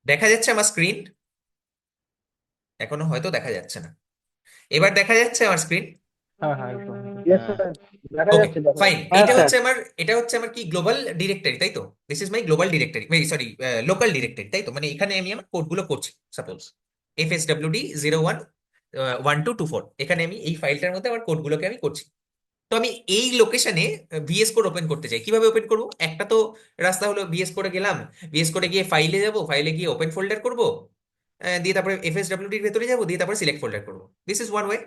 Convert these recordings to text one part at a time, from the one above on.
দেখা যাচ্ছে আমার স্ক্রিন? এখনো হয়তো দেখা যাচ্ছে না। এবার দেখা যাচ্ছে আমার স্ক্রিন? হ্যাঁ হ্যাঁ একদম একদম। ইয়েস স্যার, দেখা ওকে, যাচ্ছে দেখা ফাইন। যাচ্ছে। হ্যাঁ এটা স্যার। হচ্ছে আমার, এটা হচ্ছে আমার কি গ্লোবাল ডিরেক্টরি, তাই তো? This is my global directory, sorry, local directory, তাই তো? মানে এখানে আমি আমার কোডগুলো করছি, সাপোজ FSWD 01 1 2 2 4, এখানে আমি এই ফাইলটার মধ্যে আমার কোডগুলোকে আমি করছি। তো আমি এই লোকেশনে VS কোড ওপেন করতে চাই, কিভাবে ওপেন করব? একটা তো রাস্তা হলো, VS কোডে গেলাম, VS কোডে গিয়ে ফাইলে যাব, ফাইলে গিয়ে ওপেন ফোল্ডার করব, দিয়ে তারপরে FSWD এর ভেতরে যাব, দিয়ে তারপরে সিলেক্ট ফোল্ডার করব। This is one way.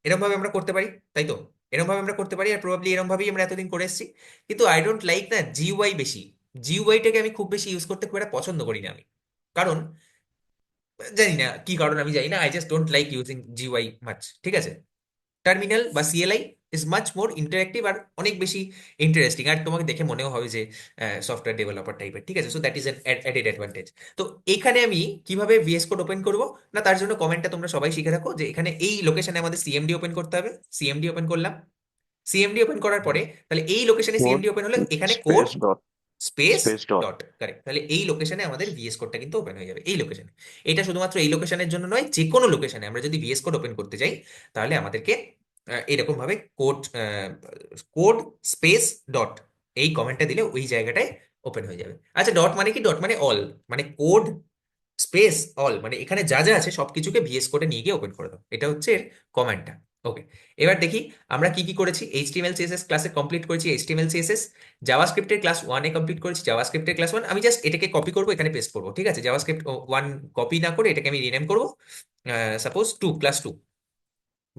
এরকম ভাবে আমরা করতে পারি, তাই তো? এরকম ভাবে আমরা করতে পারি, আর প্রবাবলি এরকম ভাবেই আমরা এতদিন করে এসেছি। কিন্তু আই ডোন্ট লাইক না GUI বেশি। GUIটাকে আমি খুব বেশি ইউজ করতে খুব একটা পছন্দ করি না আমি। কারণ জানি না কি কারণ, আমি জানি না, I just don't like using GUI much, ঠিক আছে? টার্মিনাল বা CLI is much more interactive আর অনেক বেশি ইন্টারেস্টিং, আর তোমাকে দেখে মনেও হবে যে সফটওয়্যার ডেভেলপার টাইপের, ঠিক আছে? So that is an added advantage. তো এখানে আমি কিভাবে VS কোড ওপেন করব? না, তার জন্য কমেন্টটা তোমরা সবাই শিখে রাখো যে এখানে এই লোকেশনে আমাদের CMD ওপেন করতে হবে। CMD ওপেন করলাম। CMD ওপেন করার পরে তাহলে এই লোকেশনে কোড CMD ওপেন হলো, এখানে code space dot space space dot. Dot, correct. তাহলে এই লোকেশনে আমাদের VS কোডটা কিন্তু ওপেন হয়ে যাবে, এই লোকেশনে। এটা শুধুমাত্র এই লোকেশনের জন্য নয়, যে কোনো লোকেশনে আমরা যদি VS কোড ওপেন করতে যাই, তাহলে আমাদেরকে এরকম ভাবে কোড কোড স্পেস ডট এই কমেন্টটা দিলে ওই জায়গাটায় ওপেন হয়ে যাবে। আচ্ছা, ডট মানে কি? ডট মানে অল, মানে কোড স্পেস অল, মানে এখানে যা যা আছে সবকিছুকে VS কোডে নিয়ে গিয়ে ওপেন করে দাও। এটা হচ্ছে এর কমান্ডটা। ওকে, এবার দেখি আমরা কি কি করেছি। HTML CSS ক্লাসে কমপ্লিট করেছি HTML CSS। জাভাস্ক্রিপ্টের ক্লাস 1-এ কমপ্লিট করেছি জাভাস্ক্রিপ্টের ক্লাস 1। আমি জাস্ট এটাকে কপি করবো, এখানে পেস্ট করবো, ঠিক আছে? জাভাস্ক্রিপ্ট 1 কপি না করে এটাকে আমি রিনেম করবো, সাপোজ 2 ক্লাস 2।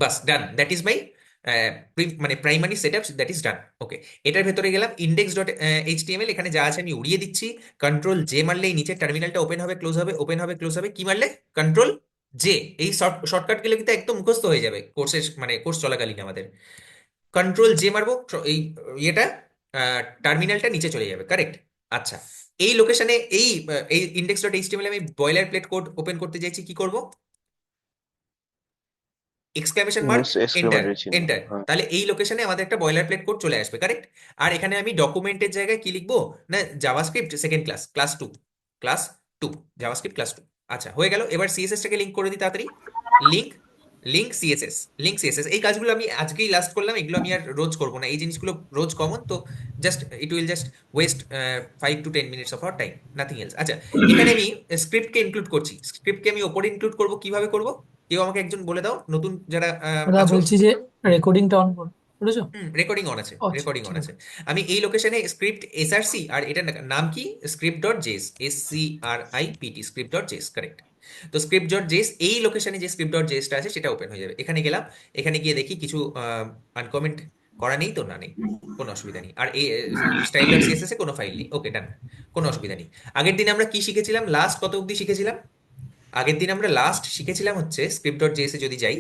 বাস, ডান, দ্যাট ইজ মাই মানে primary set up, that is done. Okay, এটার ভেতরে গেলাম, index.html, এখানে যা আছে আমি উড়িয়ে দিচ্ছি। কন্ট্রোল জে মারলে এই নিচের টার্মিনালটা ওপেন হবে, ক্লোজ হবে, ওপেন হবে, ক্লোজ হবে। কি মারলে? Control J. এই শর্টকাট গুলো কিন্তু একদম মুখস্থ হয়ে যাবে কোর্সের, মানে কোর্স চলাকালীন আমাদের। কন্ট্রোল জে মারবো, এই ইয়েটা টার্মিনালটা নিচে চলে যাবে, কারেক্ট? আচ্ছা, এই লোকেশনে এই index.html আমি বয়লার প্লেট কোড ওপেন করতে চাইছি, কি করব? এক্সক্লামেশন মার্ক, এন্টার, এক্সক্লেমেটরি চিহ্ন, এন্টার। হ্যাঁ। তাহলে এই লোকেশনে আমাদের একটা বয়লার প্লেট কোড চলে আসবে, কারেক্ট? আর এখানে আমি ডকুমেন্টের জায়গায় কি লিখবো? না, JavaScript second class, class 2, class 2, JavaScript class 2। আচ্ছা, হয়ে গেল। এবার CSS টাকে লিংক করে দিই তাড়াতাড়ি। Link, link CSS, link CSS। এই কাজগুলো আমি আজকেই লাস্ট করলাম, এগুলো আমি আর রোজ করবো না, এই জিনিসগুলো রোজ কমন তো। Just it will just West 5 to 10 minutes of our time, nothing else. আচ্ছা, এখানে আমি স্ক্রিপ্টকে ইনক্লুড করছি। স্ক্রিপ্টকে আমি ওপরে ইনক্লুড করবো, কিভাবে করব? কেউ আমাকে একজন বলে দাও, নতুন যারা দাদা আছো। বলছি যে রেকর্ডিংটা অন করেছো? রেকর্ডিং অন আছে, আচ্ছা রেকর্ডিং অন ঠিক আছে। আছে। আমি এই লোকেশনে স্ক্রিপ্ট SRC, আর এটা নাম কি? script.js, SCRIPT, script.js, correct. তো script.js, এই লোকেশনে যে script.js টা আছে সেটা ওপেন হয়ে যাবে। এখানে গেলাম, এখানে গিয়ে দেখি কিছু আনকমেন্ট করা নেই তো, না নেই, কোনো অসুবিধা নেই। আর এই style.css এ কোনো ফাইল নেই, ওকে, ডান, কোনো অসুবিধা নেই। আগের দিন আমরা কি শিখেছিলাম? লাস্ট কত অবধি শিখেছিলাম? আগের দিন আমরা লাস্ট শিখেছিলাম হচ্ছে script.js এ যদি যাই,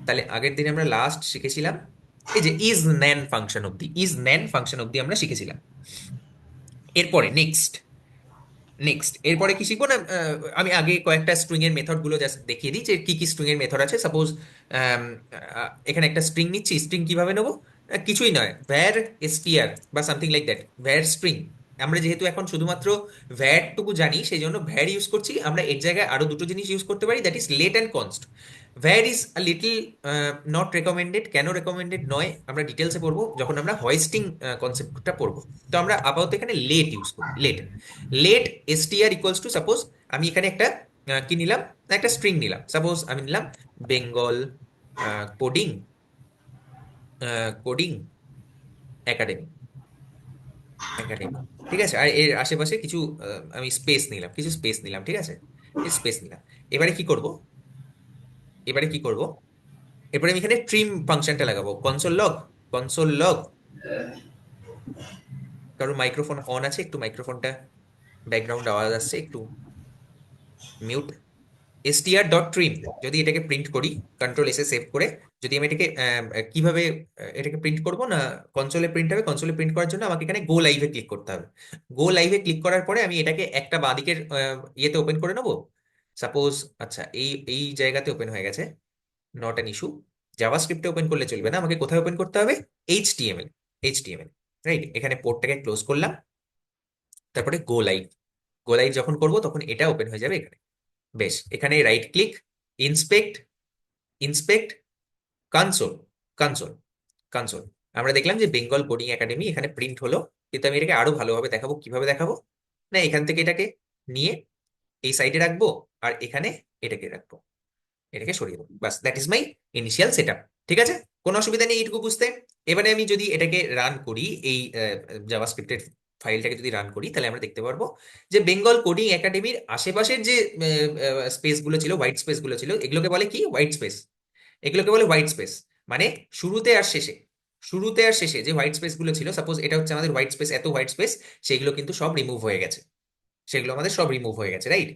তাহলে আগের দিন আমরা লাস্ট শিখেছিলাম এই যে ইজ ন্যান ফাংশন অব্দি, ইজ ন্যান ফাংশন অব্দি আমরা শিখেছিলাম। এরপরে নেক্সট, নেক্সট এরপরে কি শিখবো না, আমি আগে কয়েকটা স্ট্রিং এর মেথড গুলো জাস্ট দেখিয়ে দিই যে কি কি স্ট্রিং এর মেথড আছে। সাপোজ এখানে একটা স্ট্রিং নিচ্ছি, স্ট্রিং কিভাবে নেবো? কিছুই নয়, ভ্যার str বা something like that, where string. আমরা যেহেতু এখন শুধুমাত্র ভ্যার টুকু জানি, সেই জন্য ভ্যার ইউজ করছি। আমরা এর জায়গায় আরো দুটো জিনিস ইউজ করতে পারি, that is let and const. Var is a little not recommended. কেন রেকমেন্ডেড নয় আমরা ডিটেলসে পড়বো যখন আমরা হোয়েস্টিং কনসেপ্টটা পড়বো। তো আমরা আপাতত এখানে লেট ইউজ করি, let. Let str equals to, suppose আমি এখানে একটা কি নিলাম, একটা স্ট্রিং নিলাম, সাপোজ আমি নিলাম Bengal coding, coding Academy, academy, ঠিক আছে? আর এর আশেপাশে কিছু আমি স্পেস নিলাম, কিছু স্পেস নিলাম, ঠিক আছে? এই স্পেস নিলাম। এবারে কি করব? এবারে কি করব? এরপরে আমি এখানে ট্রিম ফাংশনটা লাগাবো, কনসোল লগ, কনসোল লগ। কারণ মাইক্রোফোন অন আছে, একটু মাইক্রোফোনটা ব্যাকগ্রাউন্ড আওয়াজ আসছে, একটু মিউট। str.trim, যদি এটাকে প্রিন্ট করি, কন্ট্রোল এসে সেভ করে, যদি আমি এটাকে কিভাবে এটাকে প্রিন্ট করব না, কনসোলে প্রিন্ট হবে। কনসোলে প্রিন্ট করার জন্য আমাকে এখানে গো লাইভে ক্লিক করতে হবে। গো লাইভে ক্লিক করার পরে আমি এটাকে একটা বাঁদিকের ইয়েতে ওপেন করে নেবো, সাপোজ। আচ্ছা, এই এই জায়গাতে ওপেন হয়ে গেছে, নট অ্যান ইস্যু। জাভাস্ক্রিপ্টে ওপেন করলে চলবে না, আমাকে কোথায় ওপেন করতে হবে? HTML, HTML, right. এখানে পোর্টটাকে ক্লোজ করলাম, তারপরে গো লাইভ, গোলাই যখন করব তখন এটা ওপেন হয়ে যাবে এখানে। বেশ, এখানে right click, inspect, inspect, console, console, console. আমরা দেখলাম যে বেঙ্গল কোডিং একাডেমি এখানে প্রিন্ট হলো। কিন্তু আমি এটাকে আরো ভালোভাবে দেখাবো। কিভাবে দেখাবো? না, এখান থেকে এটাকে নিয়ে এই সাইডে রাখবো, আর এখানে এটাকে রাখবো, এটাকে সরিয়ে দেবো। বাস, that is my initial set up. ঠিক আছে, কোনো অসুবিধা নেই এইটুকু বুঝতে। এবারে আমি যদি এটাকে রান করি, এই জাভাস্ক্রিপ্টের ফাইলটাকে যদি রান করি, তাহলে আমরা দেখতে পারবো যে বেঙ্গল কোডিং একাডেমির আশেপাশের যে স্পেস গুলো ছিল, হোয়াইট স্পেস গুলো ছিল, এগুলোকে বলে কি? White space. এগুলোকে বলে হোয়াইট স্পেস। মানে শুরুতে আর শেষে, শুরুতে আর শেষে যে হোয়াইট স্পেস গুলো ছিল, সাপোজ এটা হচ্ছে আমাদের হোয়াইট স্পেস, এত হোয়াইট স্পেস, সেগুলো কিন্তু সব রিমুভ হয়ে গেছে। সেগুলো আমাদের সব রিমুভ হয়ে গেছে, রাইট?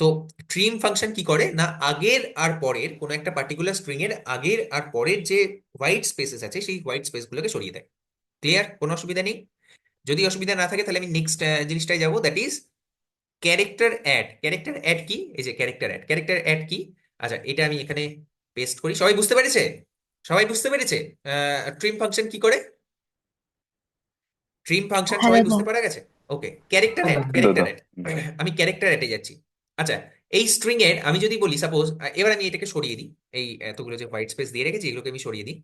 তো ট্রিম ফাংশন কি করে না, আগের আর পরের কোনো একটা পার্টিকুলার স্ট্রিং এর আগের আর পরের যে হোয়াইট স্পেসেস আছে, সেই হোয়াইট স্পেস গুলোকে সরিয়ে দেয়। ক্লিয়ার? কোনো অসুবিধা নেই। যদি অসুবিধা না থাকে তাহলে আমি নেক্সট জিনিসটাই যাবো, that is character at. Character at কি? এই যে ক্যারেক্টার অ্যাড, ক্যারেক্টার অ্যাড কি? আচ্ছা, এটা আমি এখানে পেস্ট করি। সবাই বুঝতে পেরেছে? সবাই বুঝতে পেরেছে ট্রিম ফাংশন কি করে? ট্রিম ফাংশন হ্যাঁ সবাই দাদা। বুঝতে পারা গেছে? ওকে, ক্যারেক্টার অ্যাড, হ্যাঁ ক্যারেক্টার দাদা। অ্যাড। আমি ক্যারেক্টার অ্যাডে যাচ্ছি। আচ্ছা, এই স্ট্রিং এর আমি যদি বলি সাপোজ, এবার আমি এটাকে সরিয়ে দিই, এই এতগুলো যে হোয়াইট স্পেস দিয়ে রেখেছি এগুলোকে আমি সরিয়ে দিই।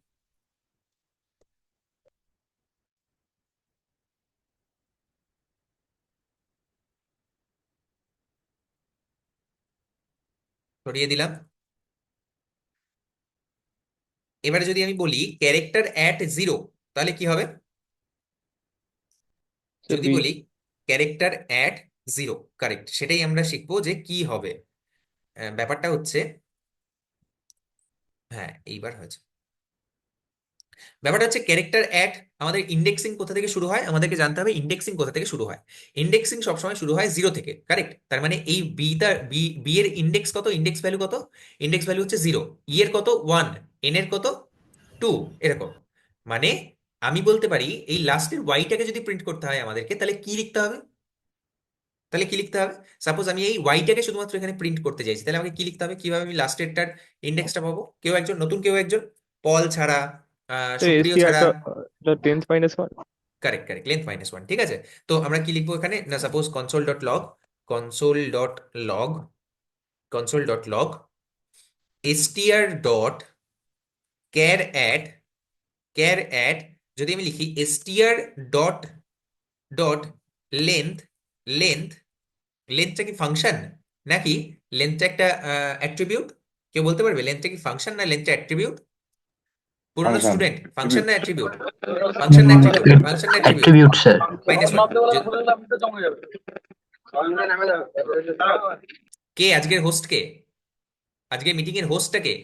সরিয়ে দিলাম। এবারে যদি আমি বলি ক্যারেক্টার অ্যাট জিরো, তাহলে কি হবে? সে যদি বি। বলি ক্যারেক্টার অ্যাট জিরো, কারেক্ট, সেটাই আমরা শিখবো যে কি হবে। ব্যাপারটা হচ্ছে, হ্যাঁ এইবার হয়েছে। ব্যাপারটা হচ্ছে ক্যারেক্টার অ্যাড, আমাদের ইন্ডেক্সিং কোথা থেকে শুরু হয়? আমাদেরকে জানতে হবে ইন্ডেক্সিং কোথা থেকে শুরু হয়। ইন্ডেক্সিং সবসময় শুরু হয় জিরো থেকে, কারেক্ট? তার মানে এই বি এর ইন্ডেক্স কত? ইন্ডেক্স ভ্যালু কত? ইন্ডেক্স ভ্যালু হচ্ছে জিরো। ই এর কত? ওয়ান। এন এর কত? টু। এরকম। মানে আমি বলতে পারি এই লাস্টের ওয়াইটাকে যদি প্রিন্ট করতে হয় আমাদেরকে, তাহলে কি লিখতে হবে? তাহলে কি লিখতে হবে? সাপোজ আমি এই ওয়াইটাকে শুধুমাত্র এখানে প্রিন্ট করতে চাইছি, তাহলে আমাকে কি লিখতে হবে? কিভাবে আমি লাস্টেরটার ইন্ডেক্সটা পাবো? কেউ একজন, নতুন কেউ একজন, পল ছাড়া, তো সুপ্রিয় এসটিআর ছাড়া। টা 10th minus 1। Correct, correct, length minus one. ঠিক আছে, তো আমরা কি লিখবো এখানে না, suppose console dot log, console dot log, console dot log STR dot char at, char at, যদি আমি লিখি STR dot dot length, length, লেন্থটা কি ফাংশন নাকি লেন্থটা একটা অ্যাট্রিবিউট? কেউ বলতে পারবে লেন্থটা কি ফাংশন না লেন্থটা অ্যাট্রিবিউট? পুরোনো ফাংশন। স্টুডেন্ট, ফাংশন না অ্যাট্রিবিউট? ফাংশন না অ্যাট্রিবিউট? ফাংশন না attribute? Attribute sir. Minus one. কে আজকের হোস্ট? কে আজকের মিটিং এর হোস্টটা কে?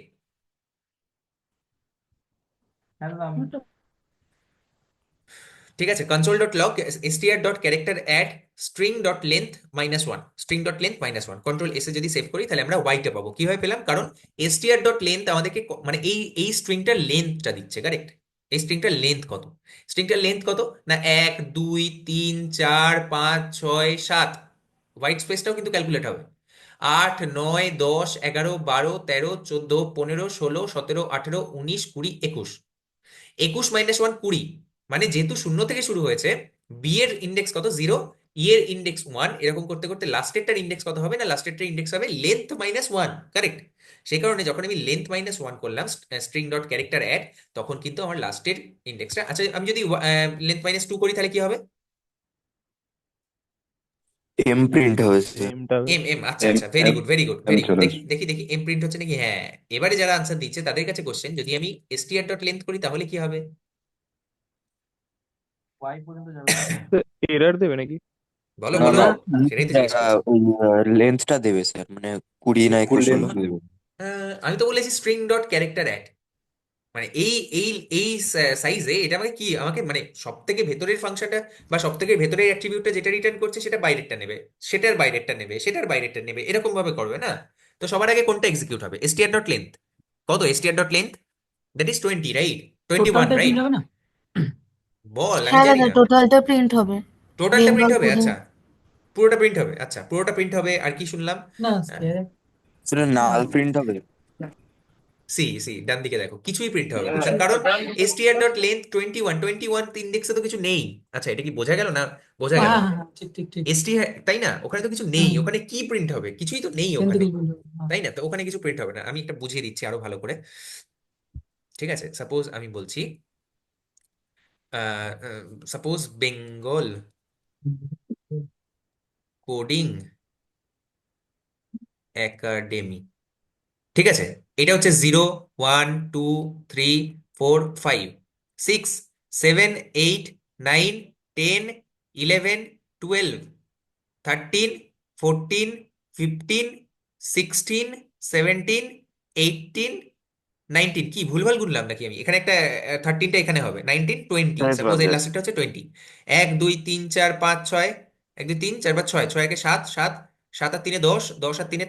ঠিক আছে, console dot log STR dot character at string dot length minus one, string dot length minus one. Control এসে যদি সেভ করি তাহলে আমরা ওয়াইটা পাবো। কিভাবে পেলাম? কারণ এসটিআর ডট লেন্থ আমাদেরকে মানে এই স্ট্রিংটার লেন্থটা দিচ্ছে, কারেক্ট? এই স্ট্রিংটার লেন্থ কত? স্ট্রিংটার লেন্থ কত না, 1 2 3 4 5 6 7। হোয়াইট স্পেসটাও কিন্তু ক্যালকুলেট হবে। 8 9 10 11 12 13 14 15 16 17 18 19 20 21। 21 - 1 20, মানে যেহেতু শূন্য থেকে শুরু হয়েছে, বি এর ইন্ডেক্স কত? জিরো। ই এর ইন্ডেক্স ওয়ান। এরকম করতে করতে লাস্টেরটার ইন্ডেক্স কত হবে না, লাস্টেরটার ইন্ডেক্স হবে লেন্থ মাইনাস ওয়ান, কারেক্ট? সেই কারণে যখন আমি লেন্থ মাইনাস ওয়ান করলাম স্ট্রিং ডট ক্যারেক্টার অ্যাড, তখন কিন্তু আমার লাস্টের ইন্ডেক্সটা, আচ্ছা আমি যদি লেন্থ মাইনাস টু করি তাহলে কি হবে? এম প্রিন্ট হয়েছে। এমটা এম, এম, আচ্ছা এম আচ্ছা, very um good, very good, um very good. চলে দেখি আসবে। দেখি দেখি এম প্রিন্ট হচ্ছে নাকি। হ্যাঁ, এবারে যারা আনসার দিচ্ছে তাদের কাছে কোশ্চেন, যদি আমি এসটিআর ডট লেন্থ করি তাহলে কি হবে? এরর দেবে নাকি? বলো না বলো, না, সেটাই তো জিজ্ঞেস করছি। ওই লেন্থটা দেবে স্যার, মানে 20 না 21 হলো। আমি তো বলেছি স্ট্রিং ডট ক্যারেক্টার অ্যাড, মানে এই এই এই সাইজে এটা আমাকে কি, আমাকে মানে সব থেকে ভেতরের ফাংশনটা বা সব থেকে ভেতরের অ্যাট্রিবিউটটা যেটা রিটার্ন করছে সেটা বাইরেরটা নেবে, সেটার বাইরেরটা নেবে, সেটার বাইরেরটা নেবে, এরকম ভাবে করবে না? তো সবার আগে কোনটা এক্সিকিউট হবে? STR dot length. কত STR dot length? That is 20, right? 21, টোটালটাই রাইট? প্রিন্ট হবে না? বল, আমি হ্যাঁ জানি দাদা, না। টোটালটা প্রিন্ট হবে। টোটালটা বেঙ্গল প্রিন্ট হবে, কোডিং। আচ্ছা। পুরোটা প্রিন্ট হবে, আচ্ছা, পুরোটা প্রিন্ট হবে। আর কি শুনলাম? না আহ, স্যার। সেটা নাল প্রিন্ট হবে। সি সি ডান দিকে দেখো, কিছুই প্রিন্ট হবে না, তার কারণ str ডট লেন্থ 21 ইন্ডেক্সে তো কিছু নেই। আচ্ছা, এটা কি বোঝা গেল না? বোঝা গেল হ্যাঁ না? হ্যাঁ হ্যাঁ, ঠিক ঠিক ঠিক। str, তাই না? ওখানে তো কিছু নেই, হুম, ওখানে কি প্রিন্ট হবে? কিছুই তো নেই কিন্তু ওখানে, কি বলবো? হ্যাঁ। তাই না? তো ওখানে কিছু প্রিন্ট হবে না। আমি একটা বুঝিয়ে দিচ্ছি আরো ভালো করে, ঠিক আছে? সাপোজ আমি বলছি, সাপোজ বেঙ্গল কোডিং একাডেমি, ঠিক আছে? এটা হচ্ছে 0, 1, 2, 3, 4, 5, 6, 7, 8, 9, 10, 11, 12, 13, 14, 15, 16, 17, 18, 19, কি ভুলভাল গুনলাম নাকি আমি? এখানে একটা 13টা এখানে হবে, 19, 20, হ্যাঁ সাপোজ এর ব্রাদার। লাস্টটা হচ্ছে 20। 1, 2, 3, 4, 5, 6, 1, 2, 3, 4, 5, 6, 7, 7, 7 আর 3 এ 10, 10 আর 3 এ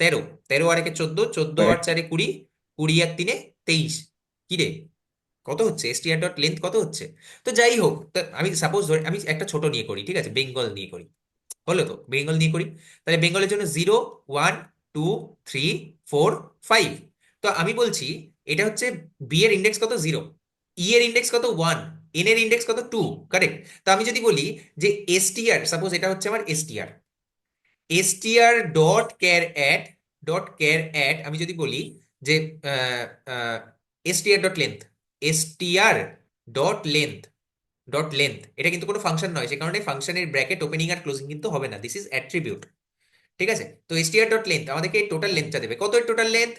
13, 13 আর 1 এ 14, 14 আর 1 এ 20, 20 আর 3 এ 23। কি রে, কত হচ্ছে? str ডট লেন্থ কত হচ্ছে? তো যাই হোক, তো আমি সাপোজ আমি একটা ছোট নিয়ে করি, ঠিক আছে? বেঙ্গল নিয়ে করি, হলো তো? বেঙ্গল নিয়ে করি, তাহলে বেঙ্গলের জন্য 0, 1, 2, 3, 4, 5। তো আমি বলছি এটা হচ্ছে বি এর ইন্ডেক্স কত? 0, ই এর ইন্ডেক্স কত? 1, এন এর ইন্ডেক্স কত? 2, কারেক্ট? তো আমি যদি বলি যে str, সাপোজ এটা হচ্ছে আমার str ডট ক্যার অ্যাট আমি যদি বলি যে str dot length, str dot length এটা কিন্তু কোনো ফাংশন নয়, সে কারণে ফাংশনের ব্র্যাকেট ওপেনিং আর ক্লোজিং কিন্তু হবে না, দিস ইজ অ্যাট্রিবিউট, ঠিক আছে? তো str ডট লেন্থ আমাদেরকে টোটাল লেন্থটা দেবে। কত এর টোটাল লেন্থ?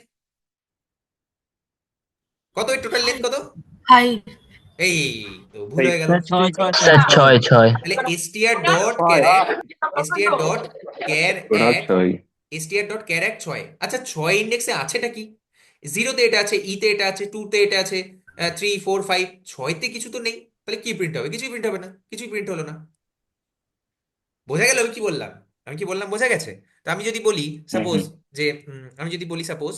কত এর টোটাল লেন্থ কত? হাই। এই তো ভুল হয়ে গেল। ছয় ছয় স্যার ছয়। 6 6। তাহলে str ডট ক্যার এক 6। আচ্ছা, 6 ইন্ডেক্সে আছেটা কি? 0তে এটা আছে, ইতে এটা আছে, 2তে এটা আছে, 3, 4, 5, 6তে কিছু তো নেই। তাহলে কি প্রিন্ট হবে? কিছুই প্রিন্ট হবে না, কিছুই প্রিন্ট হলো না। বোঝা গেল আমি কি বললাম? আমি কি বললাম বোঝা গেছে? তো আমি যদি বলি সাপোজ যে আমি যদি বলি সাপোজ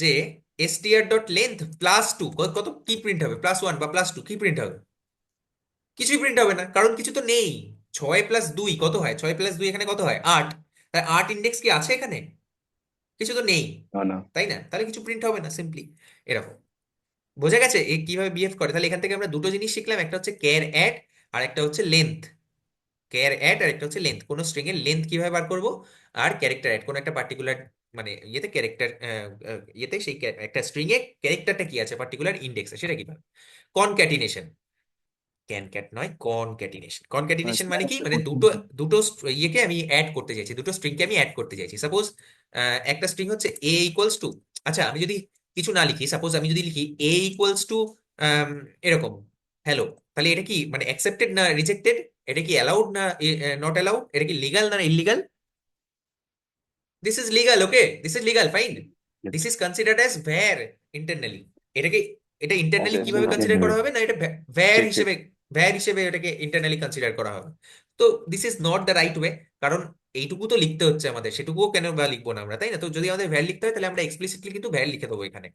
যে str ডট লেন্থ +2, কত কি প্রিন্ট হবে? +1 বা +2 কি প্রিন্ট হবে? কিছুই প্রিন্ট হবে না, কারণ কিছু তো নেই। 6 + 2 কত হয়? 6 + 2 এখানে কত হয়? 8। তাই 8 ইন্ডেক্স কি আছে এখানে? কিছু তো নেই, না না। তাই না? তাহলে কিছু প্রিন্ট হবে না, সিম্পলি এরকম। বোঝা গেছে এ কিভাবে বিহেভ করে? তাহলে এখান থেকে আমরা দুটো জিনিস শিখলাম, একটা হচ্ছে ক্যার অ্যাড আর একটা হচ্ছে লেন্থ। ক্যার অ্যাড আর একটা হচ্ছে লেন্থ, কোনো স্ট্রিং এর লেন্থ কিভাবে বার করব, আর ক্যারেক্টার অ্যাড কোনো একটা পার্টিকুলার মানে ইয়েতে ক্যারেক্টার ইয়েতে সেই একটা স্ট্রিং এ ক্যারেক্টারটা কি আছে পার্টিকুলার ইন্ডেক্সে সেটা কিভাবে। কনক্যাটিনেশন, ক্যাট নয়, কনক্যাটিনেশন। কনক্যাটিনেশন মানে কি? মানে দুটো দুটো ইয়েকে আমি অ্যাড করতে চাইছি, দুটো স্ট্রিংকে আমি অ্যাড করতে চাইছি। সাপোজ একটা স্ট্রিং হচ্ছে এ ইকুয়ালস টু, আচ্ছা আমি যদি কিছু না লিখি, সাপোজ আমি যদি লিখি এ ইকুয়ালস টু এরকম হ্যালো, তাহলে এটা কি মানে অ্যাকসেপ্টেড না রিজেক্টেড? এটা কি অ্যালাউড না নট অ্যালাউড? এটা কি লিগাল না illegal? This is legal, okay, this is legal, fine. This is considered as where internally. এটাকে, এটা ইন্টারনালি Okay, কিভাবে কনসিডার করা okay. হবে না, এটা ভ্যার ঠিক ঠিক। হিসেবে, ভ্যার হিসেবে এটাকে ইন্টারনালি কনসিডার করা হবে। তো this is not the right way, কারণ এইটুকু তো লিখতে হচ্ছে আমাদের, সেটুকুও কেন বা লিখবো না আমরা, তাই না? তো যদি আমাদের ভ্যার লিখতে হয় তাহলে আমরা এক্সপ্লিসিটলি কিন্তু ভ্যার লিখে দেবো এখানে,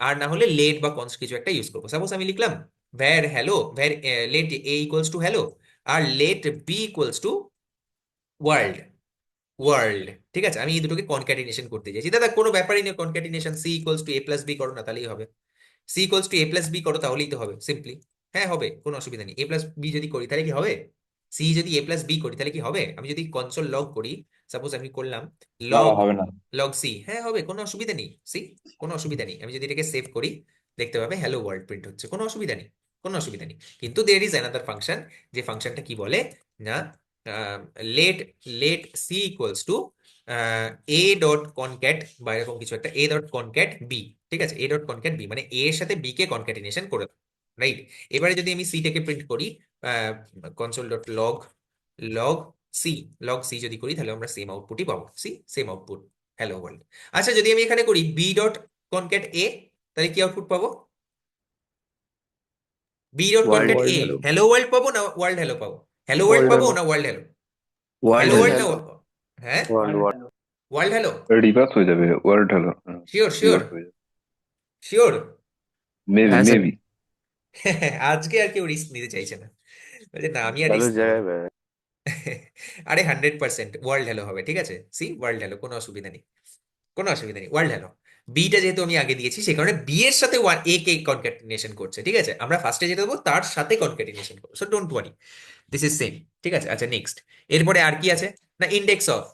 আর না হলে লেট বা কনস্ট কিছু একটা ইউজ করবো। সাপোজ আমি লিখলাম var hello, var let a equals to hello, আর let b equals to world, world, ঠিক আছে? আমি এই দুটোকে কনক্যাটিনেশন করতে চাইছি। দাদা কোনো ব্যাপারই নেই concatenation, c equals to a plus b করো না তাহলেই হবে। C equals to a plus b করো তাহলেই তো হবে, সিম্পলি। হ্যাঁ হবে, কোনো অসুবিধা নেই। এ প্লাস বি যদি করি তাহলে কি হবে? সি যদি এ প্লাস বি করি তাহলে কি হবে? আমি যদি কনসোল লগ করি, সাপোজ আমি করলাম না লগ, হবে না। লগ সি, হ্যাঁ হবে, কোনো অসুবিধা নেই। সি, কোনো অসুবিধা নেই। আমি যদি এটাকে সেভ করি দেখতে পাবে হ্যালো ওয়ার্ল্ড প্রিন্ট হচ্ছে, কোনো অসুবিধা নেই, কোনো অসুবিধা নেই। কিন্তু দের ইজ অ্যানাদার ফাংশন, যে ফাংশনটা কি বলে না, let let c equals to a dot concat বা এরকম কিছু একটা, এ ডট কনক্যাট বি, ঠিক আছে? এ ডট কনক্যাট বি মানে এ এর সাথে বি কে কনক্যাটিনেশন করে দাও, রাইট? এবারে যদি আমি সি টাকে প্রিন্ট করি, console dot log, log c, log c যদি করি তাহলে আমরা সেম আউটপুটই পাবো, c same output, hello world. আচ্ছা যদি আমি এখানে করি বি ডট কনক্যাট এ, তাহলে কি আউটপুট পাবো? B dot world concat a, world hello. Hello world পাবো না ওয়ার্ল্ড হ্যালো পাবো? হ্যালো ওয়ার্ল্ড ওয়ার্ল্ড পাবো হ্যালো। না world hello? World hello hello. World না হ্যাঁ world world. World hello, reverse হয়ে যাবে, world hello. Sure sure reverse হয়ে যাবে। শিওর। মেবি হ্যাঁ স্যার। মেবি। আজকে আর কেউ রিস্ক নিতে চাইছে না, বলছে না আমি আর ভালো রিস্ক নেবো না। জায়গায় আরে 100% ওয়ার্ল্ড হ্যালো হবে, ঠিক আছে? সি ওয়ার্ল্ড হ্যালো, কোনো অসুবিধা নেই। কোনো অসুবিধা নেই, ওয়ার্ল্ড হ্যালো। বিটা যেহেতু আমি আগে দিয়েছি সেই কারণে বি এর সাথে এ কে কনক্যাটিনেশন করছে, ঠিক আছে? আমরা ফার্স্টে যেতে দেবো, তার সাথে কনক্যাটিনেশন করবো, so don't worry, this is same. ঠিক আছে, আচ্ছা নেক্সট। এরপরে আর কি আছে না, ইন্ডেক্স অফ।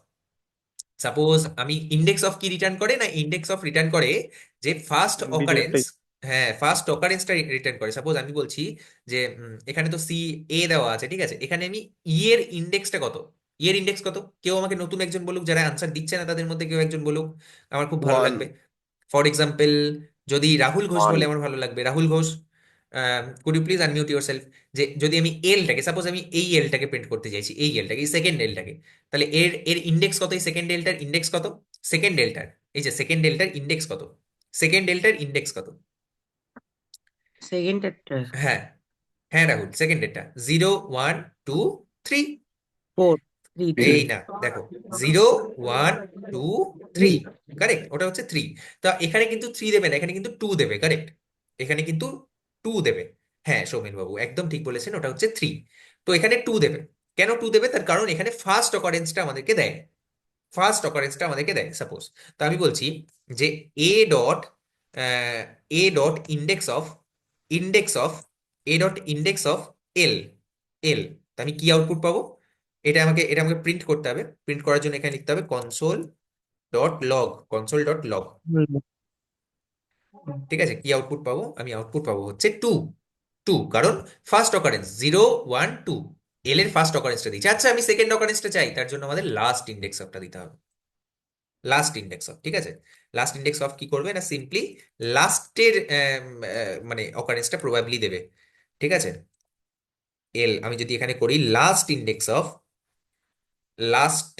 সাপোজ আমি ইন্ডেক্স অফ কি রিটার্ন করে না, ইন্ডেক্স অফ রিটার্ন করে যে ফার্স্ট বিজোড় অকারেন্স। একটাই। হ্যাঁ, ফার্স্ট অকারেন্সটা রিটার্ন করে। সাপোজ আমি বলছি যে এখানে তো সি এ দেওয়া আছে, ঠিক আছে? এখানে আমি ই এর ইন্ডেক্সটা কত, ই এর ইন্ডেক্স কত, কেউ আমাকে নতুন একজন বলুক, যারা আনসার দিচ্ছে না তাদের মধ্যে কেউ একজন বলুক, আমার খুব ভালো 1 লাগবে। ফর এক্সাম্পল, যদি রাহুল ঘোষ 1 বলে আমার ভালো লাগবে। Rahul Ghosh, could you please unmute yourself. যে যদি আমি এলটাকে, সাপোজ আমি এই এলটাকে প্রিন্ট করতে চাইছি, এই এলটাকে, এই সেকেন্ড এলটাকে, তাহলে এর এর ইন্ডেক্স কত, এই সেকেন্ড এলটার ইন্ডেক্স কত, সেকেন্ড এলটার, এই যে সেকেন্ড এলটার ইন্ডেক্স কত, সেকেন্ড এলটার ইন্ডেক্স কত? সেকেন্ড একটা হ্যাঁ, হ্যাঁ রাহুল, সেকেন্ড এলটা 0 1 2 3। 4 3 এই 3 না, দেখো, 0 1 2 3, 3 কারেক্ট, ওটা হচ্ছে 3। তো এখানে কিন্তু 3 দেবে না, এখানে কিন্তু 2 দেবে, কারেক্ট, এখানে কিন্তু 2 দেবে। হ্যাঁ সৌমেন বাবু একদম ঠিক বলেছেন, ওটা হচ্ছে 3। তো এখানে 2 দেবে। কেন 2 দেবে? তার কারণ এখানে ফার্স্ট অকারেন্সটা আমাদেরকে দেয়, ফার্স্ট অকারেন্সটা আমাদেরকে দেয়। সাপোজ, তো আমি বলছি যে a dot a dot index of, index of a dot index of l, l. তো আমি কি আউটপুট পাবো? এটা আমাকে প্রিন্ট করতে হবে। প্রিন্ট করার জন্য এখানে লিখতে হবে console dot log, console dot log. ঠিক আছে, কি আউটপুট পাবো? আমি আউটপুট পাবো হচ্ছে 2, 2, কারণ ফার্স্ট অকারেন্স 0 1 2, এল এর ফার্স্ট অকারেন্সটা দিচ্ছে। আচ্ছা আমি সেকেন্ড অকারেন্সটা চাই, তার জন্য আমাদের লাস্ট ইন্ডেক্স অফটা দিতে হবে, লাস্ট ইন্ডেক্স অফ। ঠিক আছে, লাস্ট ইন্ডেক্স অফ কি করবে না, সিম্পলি লাস্টের মানে অকারেন্সটা প্রবাবলি দেবে। ঠিক আছে, এল আমি যদি এখানে করি last index of, last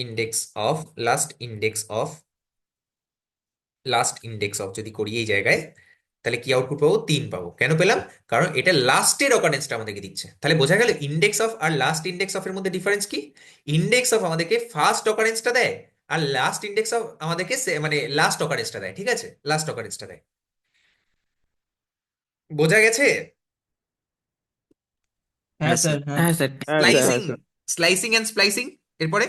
index of, last index of, last index of যদি করি এই জায়গায়, তাহলে কি আউটপুট পাবো? 3 পাবো। কেন পেলাম? কারণ এটা লাস্টের অকারেন্সটা আমাদেরকে দিচ্ছে। তাহলে বোঝা গেল ইন্ডেক্স অফ আর লাস্ট ইন্ডেক্স অফ এর মধ্যে ডিফারেন্স কি। ইন্ডেক্স অফ আমাদেরকে ফার্স্ট অকারেন্সটা দেয়, আর লাস্ট ইন্ডেক্স অফ আমাদেরকে মানে লাস্ট অকারেন্সটা দেয়। ঠিক আছে, লাস্ট অকারেন্সটা দেয়। বোঝা গেছে? হ্যাঁ স্যার, হ্যাঁ। হ্যাঁ স্যার হ্যাঁ স্যার, স্লাইসিং, হ্যাঁ স্যার। Slicing and splicing. এরপরে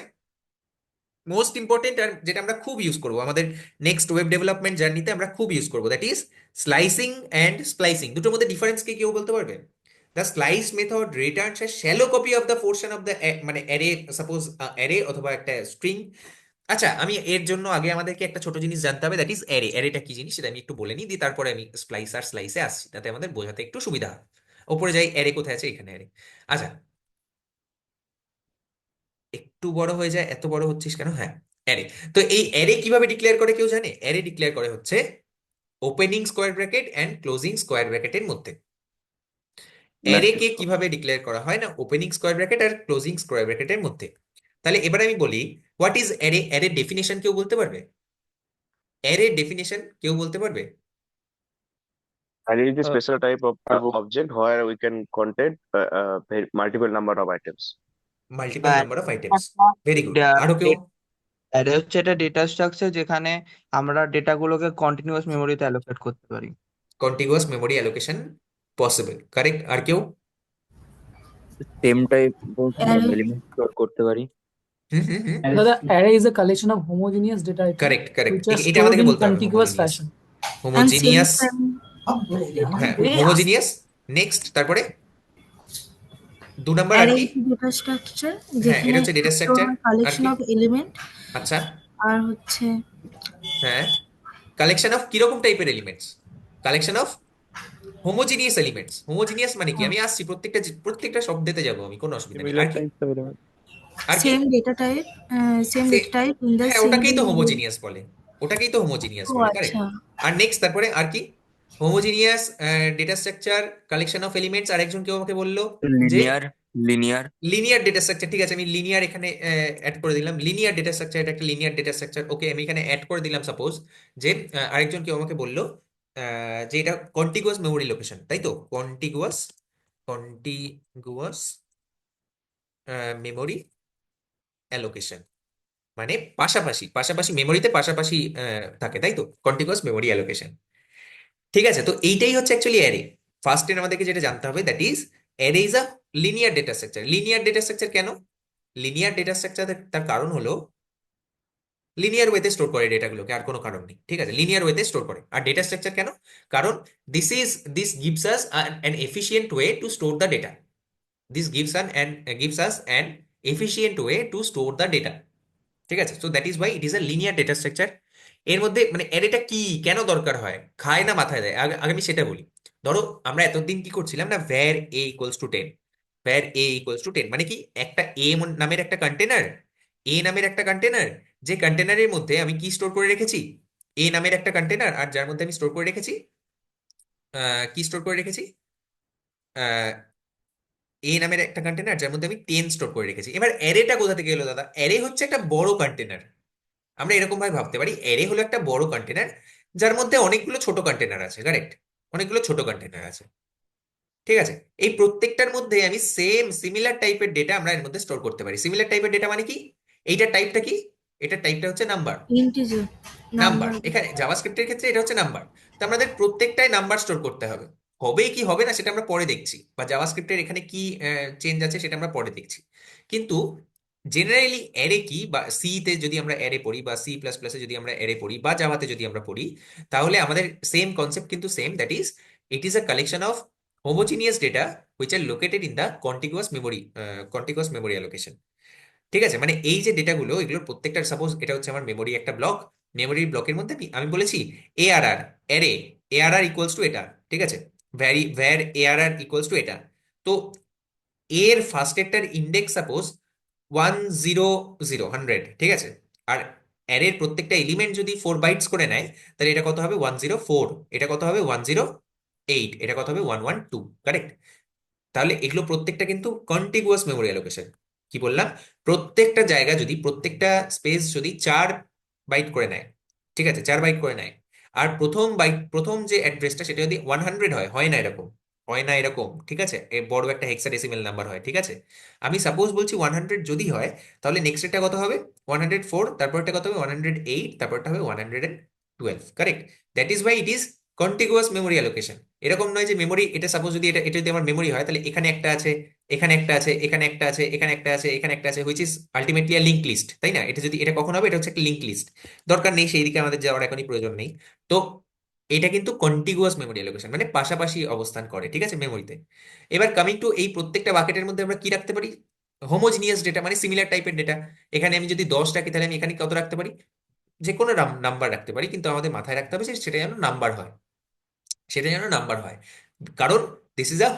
মোস্ট ইম্পর্টেন্ট, আর যেটা আমরা খুব ইউজ করবো আমাদের নেক্সট ওয়েব ডেভেলপমেন্ট জার্নিতে, আমরা খুব ইউজ করবো, that is slicing and splicing. দুটোর মধ্যে ডিফারেন্স কি কেউ বলতে পারবে? The slice method Returns A shallow copy of the portion of the মানে অ্যারে, সাপোজ অ্যারে অথবা একটা স্ট্রিং। আচ্ছা আমি এর জন্য আগে আমাদেরকে একটা ছোট জিনিস জানতে হবে, দ্যাট ইজ অ্যারে। অ্যারেটা কি জিনিস সেটা আমি একটু বলে নিই, দিয়ে তারপরে আমি স্প্লাইস আর স্লাইসে আসছি, তাতে আমাদের বোঝাতে একটু সুবিধা হয়। ওপরে যাই, অ্যারে কোথায় আছে? এখানে অ্যারে। আচ্ছা, একটু বড় হয়ে যায়, এত বড় হচ্ছিস কেন? হ্যাঁ, অ্যারে। তো এই অ্যারে কিভাবে ডিক্লেয়ার করে কেউ জানে? অ্যারে ডিক্লেয়ার করে হচ্ছে opening square bracket and closing square ব্র্যাকেটের মধ্যে। অ্যারে কে কিভাবে ডিক্লেয়ার করা হয় না, ওপেনিং স্কোয়ার ব্র্যাকেট আর ক্লোজিং স্কোয়ার ব্র্যাকেটের মধ্যে। তাহলে এবার আমি বলি what is array. Array definition কেউ বলতে পারবে? অ্যারে ডেফিনেশন কেউ বলতে পারবে? Array is a Uh, special type of object where we can contain multiple number of items. Multiple আর নাম্বার অফ আইটেমস। একটা ভেরি গুড। আরো কেউ? অ্যারে হচ্ছে এটা ডেটা স্ট্রাকচার যেখানে আমরা ডেটাগুলোকে কন্টিনিউয়াস মেমোরিতে অ্যালোকেট করতে পারি। Contiguous memory allocation possible, correct. আর কেউ? Same type of Array, element store করতে পারি। হুম হুম হুম, দাদা, array is a collection of homogeneous data items correct correct, which are এটা stored আমাদেরকে in বলতে হবে, contiguous homogeneous. fashion. and homogeneous, same হ্যাঁ array, হোমোজিনিয়াস। নেক্সট, তারপরে 2 নাম্বার আর array কি? is a data structure হ্যাঁ, এটা যেখানে হচ্ছে ডেটা একটা স্ট্রাকচার। আর collection কি? of element আচ্ছা, আর হচ্ছে হ্যাঁ, কালেকশন অফ কিরকম টাইপের elements? Collection of homogeneous elements. Homogeneous মানে কি? আমি আসছি, প্রত্যেকটা প্রত্যেকটা শব্দেতে যাবো আমি, কোনো অসুবিধা নেই। similar আর কি? types of element. আর কি? same data type say- in the হ্যাঁ, ওটাকেই তো single হোমোজিনিয়াস বলে, ওটাকেই তো হোমোজিনিয়াস ও বলে, কারেক্ট। আচ্ছা আর নেক্সট, তারপরে আর কি? Homogeneous data structure, collection of elements. আর একজন কেউ আমাকে বললো যে linear, linear. Linear data structure. ঠিক আছে, আমি লিনিয়ার এখানে অ্যাড করে দিলাম। লিনিয়ার ডেটা স্ট্রাকচার, এটা একটা লিনিয়ার ডেটা স্ট্রাকচার। ওকে, আমি এখানে অ্যাড করে দিলাম। সাপোজ যে আরেকজন কেউ আমাকে বললো যে এটা কন্টিগুয়াস মেমোরি লোকেশন, তাই তো? কন্টিগুয়াস, কন্টিগুয়াস মেমোরি অ্যালোকেশন, মানে পাশাপাশি পাশাপাশি মেমোরিতে পাশাপাশি থাকে, তাই তো? Contiguous memory allocation. ঠিক আছে, তো এইটাই হচ্ছে অ্যাকচুয়ালি অ্যারে। ফার্স্ট এর আমাদেরকে যেটা জানতে হবে, that is array is a linear data structure. Linear data structure কেন লিনিয়ার ডেটা স্ট্রাকচার? তার কারণ হলো লিনিয়ার ওয়েতে স্টোর করে ডেটাগুলোকে, আর কোনো কারণ নেই, ঠিক আছে, লিনিয়ার ওয়েতে স্টোর করে। আর ডেটা স্ট্রাকচার কেন? কারণ this gives us an efficient way to store the data, this gives us an efficient way to store the data, ঠিক আছে। So that is why it is a linear data structure. এর মধ্যে মানে অ্যারেটা কি কেন দরকার হয়, খায় না মাথায় দেয়, আগে আগে আমি সেটা বলি। ধরো আমরা এতদিন কি করছিলাম না, where A equals two 10, where A equals two 10 মানে কি, একটা এ নামের একটা কন্টেনার, এ নামের একটা কন্টেনার, যে কন্টেনারের মধ্যে আমি কি স্টোর করে রেখেছি, এ নামের একটা কন্টেনার, আর যার মধ্যে আমি স্টোর করে রেখেছি কি স্টোর করে রেখেছি, এ নামের একটা কন্টেনার যার মধ্যে আমি 10 স্টোর করে রেখেছি। এবার অ্যারেটা কোথা থেকে এলো দাদা? অ্যারে হচ্ছে একটা বড় কন্টেনার। আমরা এরকম ভাবে ভাবতে পারি, অ্যারে হলো একটা বড় কন্টেনার যার মধ্যে অনেকগুলো ছোট কন্টেনার আছে, কারেক্ট, অনেকগুলো ছোট কন্টেনার আছে, ঠিক আছে। এই প্রত্যেকটার মধ্যে আমি সিমিলার টাইপের ডেটা আমরা এর মধ্যে স্টোর করতে পারি। সিমিলার টাইপের ডেটা মানে কি, এইটার টাইপটা কি, এটার টাইপটা হচ্ছে নাম্বার, ইন্টিজার নাম্বার, নাম্বার। এখানে জাভাস্ক্রিপ্টের ক্ষেত্রে এটা হচ্ছে নাম্বার। তো আমাদের প্রত্যেকটাই নাম্বার স্টোর করতে হবে, হবে কি হবে না সেটা আমরা পরে দেখছি, বা জাভাস্ক্রিপ্টের এখানে কি চেঞ্জ আছে সেটা আমরা পরে দেখছি। কিন্তু জেনারেলি অ্যারে কি, বা সি তে যদি আমরা অ্যারে পড়ি, বা সি প্লাস প্লাসে যদি আমরা অ্যারে পড়ি, বা জাভাতে যদি আমরা পড়ি, তাহলে আমাদের সেম কনসেপ্ট কিন্তু same, that is it is a collection of homogeneous data which are located in the contiguous memory allocation, ঠিক আছে। মানে এই যে ডেটাগুলো, এগুলোর প্রত্যেকটা, সাপোজ এটা হচ্ছে আমার মেমোরি একটা ব্লক, মেমোরির ব্লকের মধ্যে আমি বলেছি ARR, array ARR equals to এটা, ঠিক আছে, ভ্যার এআরআর ইকুয়ালস টু এটা। তো এর ফার্স্টেরটার ইন্ডেক্স সাপোজ 100 ঠিক আছে, আর অ্যারের প্রত্যেকটা এলিমেন্ট যদি 4 বাইটস করে নেয়, তাহলে এটা কত হবে 104, এটা কত হবে 108, এটা কত হবে 112, কারেক্ট। তাহলে এগুলো প্রত্যেকটা কিন্তু কন্টিগুয়াস মেমোরি অ্যালোকেশন। কি বললাম, প্রত্যেকটা জায়গা যদি, প্রত্যেকটা স্পেস যদি 4 বাইট করে নেয়, ঠিক আছে, 4 বাইট করে নেয়, আর প্রথম যে অ্যাড্রেসটা সেটা যদি 100 হয়, হয় না এরকম, হয় না এরকম, ঠিক আছে, এ বড় একটা হেক্সাডেসিমেল নাম্বার হয়, ঠিক আছে। আমি সাপোজ বলছি 100 যদি হয়, তাহলে নেক্সট এটা কত হবে 104, তারপরটা কত হবে 108, তারপরটা হবে 112, correct. That is why it is contiguous memory allocation. এরকম নয় যে মেমোরি, এটা সাপোজ যদি এটা এটা যদি আমার মেমোরি হয়, তাহলে এখানে একটা আছে, এখানে একটা আছে, এখানে একটা আছে, এখানে একটা আছে, এখানে একটা আছে, which is ultimately a link list, তাই না? এটা যদি, এটা কখন হবে, এটা হচ্ছে একটা লিঙ্ক লিস্ট, দরকার নেই সেই দিকে আমাদের যাওয়ার এখনই প্রয়োজন নেই। তো এটা কিন্তু কন্টিগুয়াস মেমোরি অ্যালোকেশন, মানে পাশাপাশি অবস্থান করে, ঠিক আছে, মেমোরিতে। এবার কামিং টু এই প্রত্যেকটা বাকেটের মধ্যে আমরা কি রাখতে পারি, হোমোজিনিয়াস ডেটা, মানে সিমিলার টাইপের ডেটা। এখানে আমি যদি 10 রাখি, তাহলে আমি এখানে কত রাখতে পারি, যে কোনো নাম্বার রাখতে পারি, কিন্তু আমাদের মাথায় রাখতে হবে যে সেটা যেন নাম্বার হয়, সেটা যেন নাম্বার হয়, কারণ দিস ইজ আ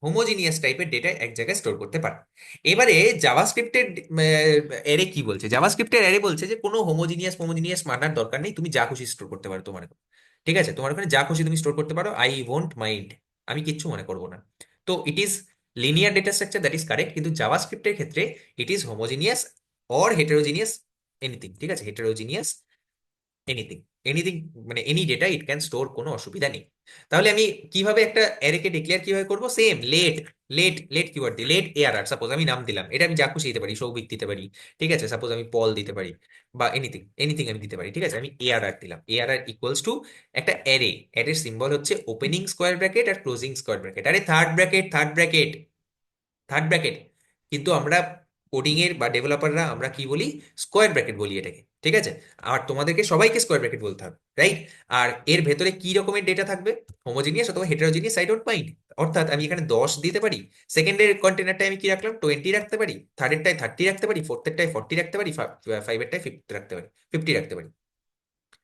হোমোজিনিয়াস টাইপের ডেটা এক জায়গায় স্টোর করতে পারে। এবারে জাভাস্ক্রিপ্টের অ্যারে কি বলছে, জাভাস্ক্রিপ্টের অ্যারে বলছে যে কোনো হোমোজিনিয়াস মানার দরকার নেই, তুমি যা খুশি স্টোর করতে পারো তোমার ওখানে। ঠিক আছে, তোমার ওখানে যা খুশি তুমি স্টোর করতে পারো, আই ওয়ন্ট মাইন্ড, আমি কিচ্ছু মনে করবো না। তো it is linear data structure, that is correct, কিন্তু জাভাস্ক্রিপ্টের ক্ষেত্রে it is homogeneous or heterogeneous, anything, ঠিক আছে, হেটেরোজিনিয়াস এনিথিং, এনিথিং, মানে any data it can store, কোনো অসুবিধা নেই। তাহলে আমি কিভাবে একটা অ্যারেকে ডিক্লেয়ার কিভাবে করবো, সেম লেট কিওয়ার্ড দিই, লেট এআরআর, সাপোজ আমি নাম দিলাম, এটা আমি যা খুশি দিতে পারি, সৌভিক দিতে পারি, ঠিক আছে, সাপোজ আমি পল দিতে পারি, বা এনিথিং এনিথিং আমি দিতে পারি, ঠিক আছে। আমি এআরআর দিলাম, এআরআর ইকুয়ালস টু একটা অ্যারে, অ্যারের সিম্বল হচ্ছে ওপেনিং স্কোয়ার ব্র্যাকেট আর ক্লোজিং স্কোয়ার ব্র্যাকেট, আরে থার্ড ব্র্যাকেট, কিন্তু আমরা কোডিং এর বা ডেভেলপাররা আমরা কি বলি, স্কোয়ার ব্র্যাকেট বলি এটাকে, ঠিক আছে। আর তোমাদেরকে সবাইকে স্কোয়ার ব্র্যাকেট বলতে হবে, রাইট। আর এর ভেতরে কি রকমের ডেটা থাকবে, হোমোজিনিয়াস অথবা হেটেরোজিনিয়াস, আই ডোন্ট মাইন্ড। অর্থাৎ আমি এখানে 10 দিতে পারি, সেকেন্ডের কন্টেনারটায় আমি কি রাখলাম 20 রাখতে পারি, থার্ডেরটায় 30 রাখতে পারি, ফোর্থেরটায় 40 রাখতে পারি, ফাইভেরটায় 50 রাখতে পারি, 50 রাখতে পারি,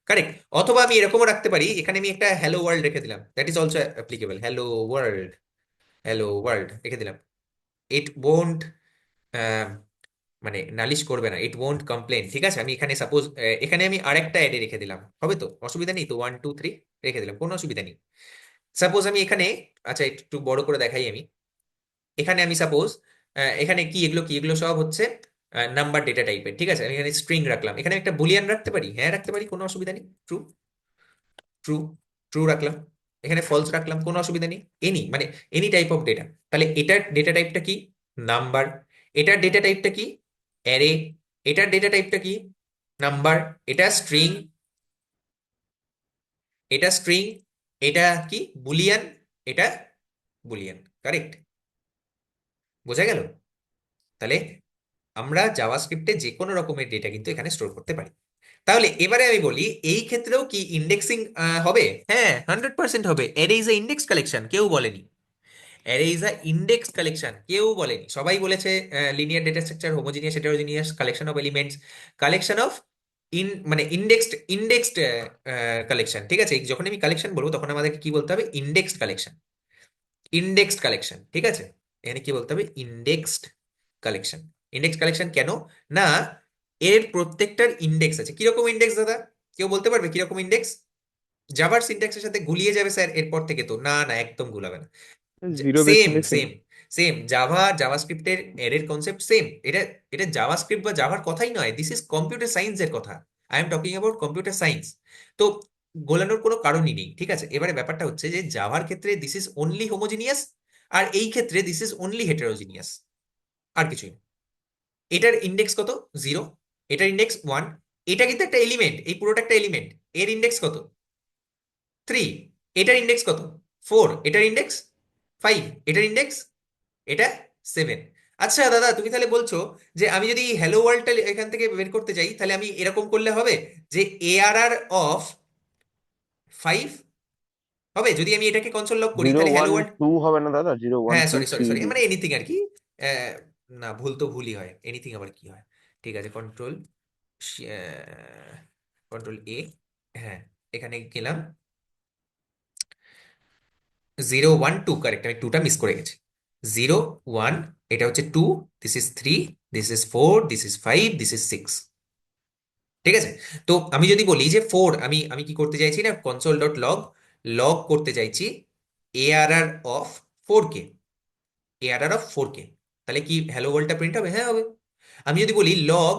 কারেক্ট। অথবা আমি এরকমও রাখতে পারি, এখানে আমি একটা হ্যালো ওয়ার্ল্ড রেখে দিলাম, that is also applicable, hello world রেখে দিলাম। ইট ওন্ট, মানে নালিশ করবে না, ইট ওয়ন্ট কমপ্লেন, ঠিক আছে। আমি এখানে সাপোজ এখানে আমি আরেকটা অ্যাডে রেখে দিলাম, হবে তো, অসুবিধা নেই তো, 1 2 3 রেখে দিলাম, কোনো অসুবিধা নেই। সাপোজ আমি এখানে, আচ্ছা একটু বড় করে দেখাই আমি, এখানে আমি সাপোজ এখানে কি, এগুলো সব হচ্ছে নাম্বার ডেটা টাইপের, ঠিক আছে। আমি এখানে স্ট্রিং রাখলাম, এখানে একটা বুলিয়ান রাখতে পারি, হ্যাঁ রাখতে পারি, কোনো অসুবিধা নেই, ট্রু, ট্রু, ট্রু রাখলাম, এখানে ফলস রাখলাম, কোনো অসুবিধা নেই, মানে এনি টাইপ অফ ডেটা। তাহলে এটার ডেটা টাইপটা কি, নাম্বার, এটার ডেটা টাইপটা কি, অ্যারে, এটার ডেটা টাইপটা কি, নাম্বার, এটা স্ট্রিং, এটা স্ট্রিং, এটা কি বুলিয়ান, এটা বুলিয়ান, কারেক্ট, বোঝা গেল? তাহলে আমরা জাভাস্ক্রিপ্টে যে কোনো রকমের ডেটা কিন্তু এখানে স্টোর করতে পারি। তাহলে এবারে আমি বলি এই ক্ষেত্রেও কি ইন্ডেক্সিং হবে? হ্যাঁ, 100% হবে। Array is a index collection, কেউ বলেনি। Array is a index collection, কেউ বলেনি। সবাই বলেছে linear data structure, homogeneous heterogeneous, collection of elements, collection of মানে ইন্ডেক্সড কালেকশন। ঠিক আছে, যখন আমি কালেকশন বলবো তখন আমাদেরকে কি বলতে হবে? Indexed collection. ইন্ডেক্সড কালেকশন, ঠিক আছে, এখানে কি বলতে হবে? Indexed collection. ইন্ডেক্স কালেকশন কেন না? এর প্রত্যেকটার ইন্ডেক্স আছে। কিরকম ইন্ডেক্স দাদা? কেউ বলতে পারবে কিরকম ইন্ডেক্স? জাভার সিনট্যাক্সের সাথে গুলিয়ে যাবে স্যার এরপর থেকে? তো না না, একদম গুলাবে না। Zero base same indexing. Same same জাভাস্ক্রিপ্টের এর কনসেপ্ট সেম। এটা এটা জাভাস্ক্রিপ্ট বা জাভার কথাই নয়, দিস ইজ কম্পিউটার সায়েন্স এর কথা। I am talking about computer science. তো গোলানোর কোনো কারণই নেই, ঠিক আছে। এবারে ব্যাপারটা হচ্ছে যে জাভার ক্ষেত্রে দিস ইজ অনলি হোমোজিনিয়াস, আর এই ক্ষেত্রে দিস ইজ অনলি হেটেরোজিনিয়াস, আর কিছুই না। এটার ইন্ডেক্স কত? 0। এটার ইন্ডেক্স 1। এটা কিন্তু একটা এলিমেন্ট, এই পুরোটা একটা এলিমেন্ট। এর ইন্ডেক্স কত? 3। এটার ইন্ডেক্স কত? 4। এটার ইন্ডেক্স 5। এটার ইন্ডেক্স এটা 7। আচ্ছা দাদা, তুমি তাহলে বলছো যে আমি যদি হ্যালো ওয়ার্ল্ডটা এখান থেকে বের করতে চাই, তাহলে আমি এরকম করলে হবে যে এআরআর অফ 5 হবে? যদি আমি এটাকে কনসোল লগ করি, 0 তাহলে হ্যালো 1 ওয়ার্ল্ড, 2 হবে না দাদা? 0 1 হ্যাঁ 2 সরি সরি 3 সরি, এগুলো। মানে এনিথিং আর কি। আহ, না, ভুল তো ভুলই হয়, এনিথিং আবার কি হয়? ঠিক আছে, কন্ট্রোল এ, হ্যাঁ, এখানে গেলাম। 0 1 2, কারেক্ট, আমি 2টা মিস করে গেছি। 0 1, এটা হচ্ছে 2, this is 3, this is 4, this is 5, this is 6। ঠিক আছে, তো আমি যদি বলি যে 4, আমি আমি কি করতে চাইছি না, কনসোল ডট লগ লগ করতে চাইছি ARR of 4 K, ARR of 4 কে, তাহলে কি হ্যালো ওয়ার্ল্ডটা প্রিন্ট হবে? হ্যাঁ হবে। আমি যদি বলি লগ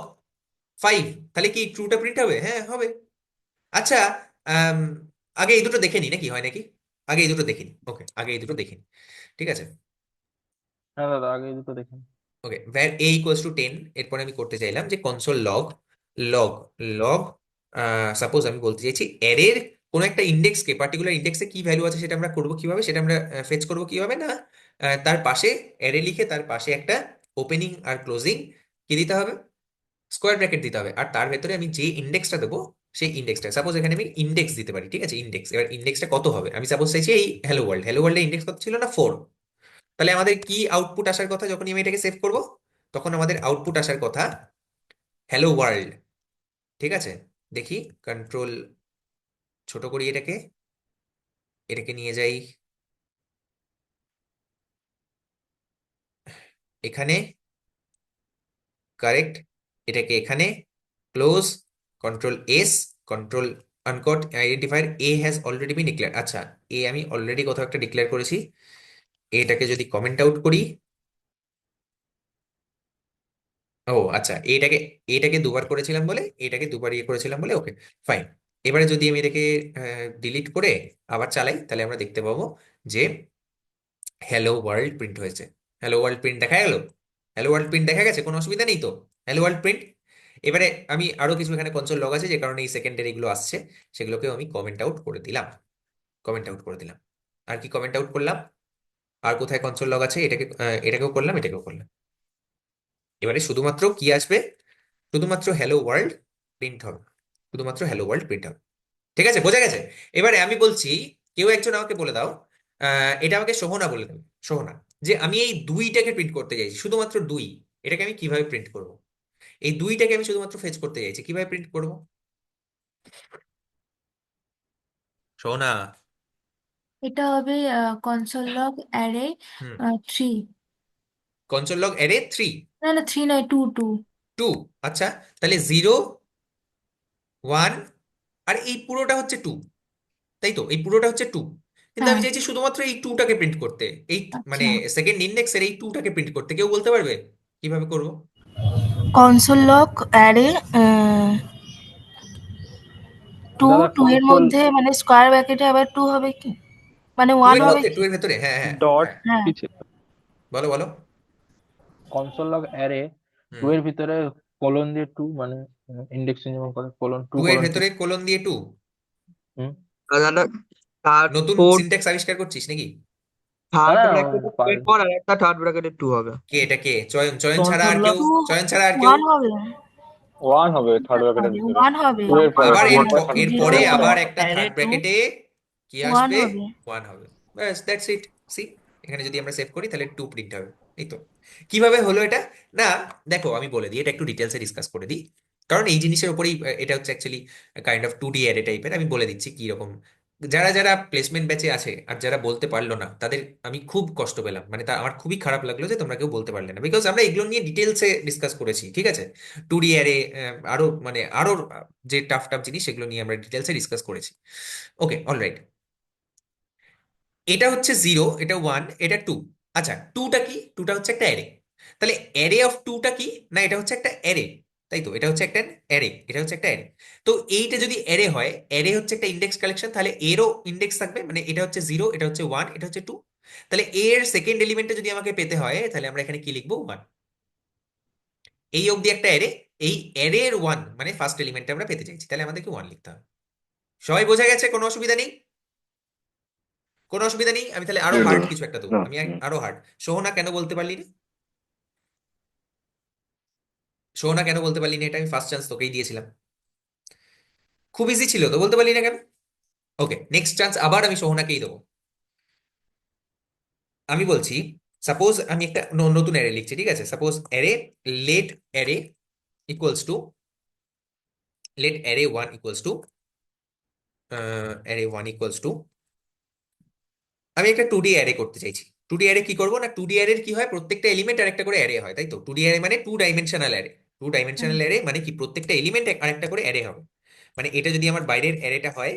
5, তাহলে কি ট্রুটা প্রিন্ট হবে? হ্যাঁ হবে। আচ্ছা, আম, আগে এই দুটো দেখে নি নাকি, হয় নাকি? আগে এই দুটো দেখে নি, ওকে, আগে এই দুটো দেখে নি। ঠিক আছে, হ্যাঁ দাদা, আগে দুটো দেখুন। ওকে, ভ্যার a ইকুয়ালস টু 10। এরপরে আমি করতে চাইলাম যে console log log log, suppose আমি বলতে চাইছি অ্যারের কোনো একটা ইন্ডেক্সকে, পার্টিকুলার ইন্ডেক্সে কি ভ্যালু আছে সেটা আমরা করবো কিভাবে, সেটা আমরা ফেচ করবো কিভাবে না, তার পাশে অ্যারে লিখে তার পাশে একটা ওপেনিং আর ক্লোজিং কি দিতে হবে? স্কোয়ার ব্র্যাকেট দিতে হবে। আর তার ভেতরে আমি যে ইন্ডেক্সটা দেবো সেই ইন্ডেক্সটা, সাপোজ এখানে আমি ইন্ডেক্স দিতে পারি। ঠিক আছে, ইন্ডেক্স, এবার ইন্ডেক্সটা কত হবে? আমি সাপোজ চাইছি এই হ্যালো ওয়ার্ল্ড, হ্যালো ওয়ার্ল্ডের ইন্ডেক্স কত ছিল না? 4। তাহলে আমাদের কি আউটপুট আসার কথা যখনই আমি এটাকে সেভ করব? তখন আমাদের আউটপুট আসার কথা হ্যালো ওয়ার্ল্ড। ঠিক আছে, দেখি, কন্ট্রোল ছোট করি এটাকে, এটাকে নিয়ে যাই এখানে, কারেক্ট, এটাকে এখানে close, control S, control আনকট identifier A has already been declare. আচ্ছা, এ আমি অলরেডি কোথাও একটা ডিক্লেয়ার করেছি। এটাকে যদি কমেন্ট আউট করি, ও আচ্ছা, এটাকে এটাকে দুবার করেছিলাম বলে, এটাকে দুবার ইয়ে করেছিলাম বলে, ওকে ফাইন। এবারে যদি আমি এটাকে ডিলিট করে আবার চালাই, তাহলে আমরা দেখতে পাবো যে হ্যালো ওয়ার্ল্ড প্রিন্ট হয়েছে। হ্যালো ওয়ার্ল্ড প্রিন্ট দেখা গেল? হ্যালো ওয়ার্ল্ড প্রিন্ট দেখা গেছে, কোনো অসুবিধা নেই তো? Hello world print. এবারে আমি আরো কিছু এখানে কনসোল লগ আছে যে কারণে এই সেকেন্ডারি গুলো আসছে, সেগুলোকেও আমি কমেন্ট আউট করে দিলাম, কমেন্ট আউট করে দিলাম। আর কি কমেন্ট আউট করলাম? আর কোথায় কনসোল লগ আছে? এটাকে এটাকেও করলাম, এটাকেও করলাম। এবারে শুধুমাত্র কি আসবে? শুধুমাত্র হ্যালো ওয়ার্ল্ড প্রিন্ট হবে, শুধুমাত্র হ্যালো ওয়ার্ল্ড প্রিন্ট হবে। ঠিক আছে, বোঝা গেছে? এবারে আমি বলছি, কেউ একজন আমাকে বলে দাও, এটা আমাকে সোহনা বলে দেবে, সোহনা, যে আমি এই 2টাকে প্রিন্ট করতে চাইছি, শুধুমাত্র 2, এটাকে আমি কিভাবে প্রিন্ট করব? এই 2টাকে আমি শুধুমাত্র ফেচ করতে চাইছি, কিভাবে প্রিন্ট করব? সোহনা। এটা হবে কনসোল লগ অ্যারে হুম, 3। কনসোল লগ অ্যারে 3, না না, 3 নয়, 2 2। 2। আচ্ছা, তাহলে 0 1, আর এই পুরোটা হচ্ছে 2, তাই তো? এই পুরোটা হচ্ছে 2, কিন্তু আমি হ্যাঁ, চাইছি শুধুমাত্র এই 2টাকে প্রিন্ট করতে, এই মানে আচ্ছা। সেকেন্ড ইন্ডেক্সের এই 2টাকে প্রিন্ট করতে। কেউ বলতে পারবে কিভাবে করব? কনসোল লগ অ্যারে 2, দাদা 2 এর কনসোল মধ্যে মানে স্কোয়ার ব্র্যাকেটে আবার 2 হবে কি? মানে 2 1 এর হবে মধ্যে, 2 কি? এর ভেতরে, হ্যাঁ হ্যাঁ ডট হ্যাঁ, হ্যাঁ, কি ছিল? বলো বলো। কনসোল লগ অ্যারে টু হুম, এর ভিতরে কোলন দিয়ে 2, মানে ইন্ডেক্সিং যেমন করে কোলন 2 2 এর কোলন 2। ভেতরে কোলন দিয়ে 2, হুম। দাদা স্টার্ট নতুন কোড সিনট্যাক্স আবিষ্কার করছিস নাকি? থার্ড হ্যাঁ ব্র্যাকেটে টু এর পর আর একটা থার্ড ব্র্যাকেটে টু হবে। কে এটা কে? চয়ন চয়ন ছাড়া আর কনসোল কেউ? লক টু চয়ন ছাড়া আর কেউ? ওয়ান হবে, ওয়ান হবে থার্ড ব্র্যাকেটের ভিতরে, ওয়ান হবে, টু এর পরে আবার টু এর এর পরে এর জিরো পরে এর পরে আবার একটা অ্যারে থার্ড 2 ব্র্যাকেটে কি ওয়ান আসবে? হবে। ওয়ান হবে। ব্যাস দ্যাটস ইট। সি, এখানে যদি আমরা সেভ করি তাহলে টু প্রিন্ট হবে। এই তো। কিভাবে হলো এটা? না, দেখো আমি বলে দিই, এটা একটু ডিটেলসে ডিসকাস করে দিই, কারণ এই জিনিসের উপরেই এটা হচ্ছে actually kind of 2D array টাইপের। আমি বলে দিচ্ছি কি রকম। যারা যারা প্লেসমেন্ট ব্যাচে আছে আর যারা বলতে পারলো না তাদের আমি খুব কষ্ট পেলাম, মানে তা আমার খুবই খারাপ লাগলো যে তোমরা কেউ বলতে পারলে না, বিকজ আমরা এগুলো নিয়ে ডিটেলসে ডিসকাস করেছি, ঠিক আছে? 2D অ্যারে, আরো মানে আরো যে টাফ টাফ জিনিস সেগুলো নিয়ে আমরা ডিটেলসে ডিসকাস করেছি। ওকে, অলরাইট। এটা হচ্ছে জিরো, এটা ওয়ান, এটা টু। আচ্ছা, টুটা কি? টুটা হচ্ছে একটা অ্যারে। তাহলে অ্যারে অফ টুটা কি? না, এটা হচ্ছে একটা অ্যারে, তাই তো? এটা হচ্ছে একটা অ্যারে, এটা হচ্ছে একটা অ্যারে। তো এইটা যদি অ্যারে হয়, অ্যারে হচ্ছে একটা ইন্ডেক্স কালেকশন, তাহলে এরও ইন্ডেক্স থাকবে, মানে এটা হচ্ছে জিরো, এটা হচ্ছে ওয়ান, এটা হচ্ছে টু। তাহলে এর সেকেন্ড এলিমেন্টটা যদি আমাকে পেতে হয় তাহলে আমরা এখানে কি লিখবো? ওয়ান। এই অবধি একটা অ্যারে। এই অ্যারে এর ওয়ান মানে ফার্স্ট এলিমেন্টটা আমরা পেতে চাইছি, তাহলে আমাদেরকে ওয়ান লিখতে হবে। সবাই বোঝা গেছে? কোনো অসুবিধা নেই? কোনো অসুবিধা নেই? আমি তাহলে আরো Yeah, হার্ড bro. কিছু একটা দেবো, No. আমি আরো হার্ড। সোহনা কেন বলতে পারলি না? সোহনা কেন বলতে পারলি না? এটা আমি ফার্স্ট চান্স তোকেই দিয়েছিলাম, খুব ইজি ছিল তো, বলতে পারলি না কেন? ওকে, নেক্সট চান্স আবার আমি সোহনাকেই দেবো। আমি বলছি, সাপোজ আমি একটা নতুন অ্যারে লিখছি, ঠিক আছে? Suppose array let array equals to, let array one equals to, array one equals to, আমি একটা 2D অ্যারে করতে চাইছি। 2D অ্যারে কি করবো না, 2D অ্যারের কি হয়, প্রত্যেকটা এলিমেন্ট আর একটা করে অ্যারে হয়, তাই তো? 2D অ্যারে মানে two dimensional array. Two dimensional array মানে কি, প্রত্যেকটা এলিমেন্ট আরেকটা করে অ্যারে হবে। মানে এটা যদি আমার বাইরের অ্যারেটা হয়,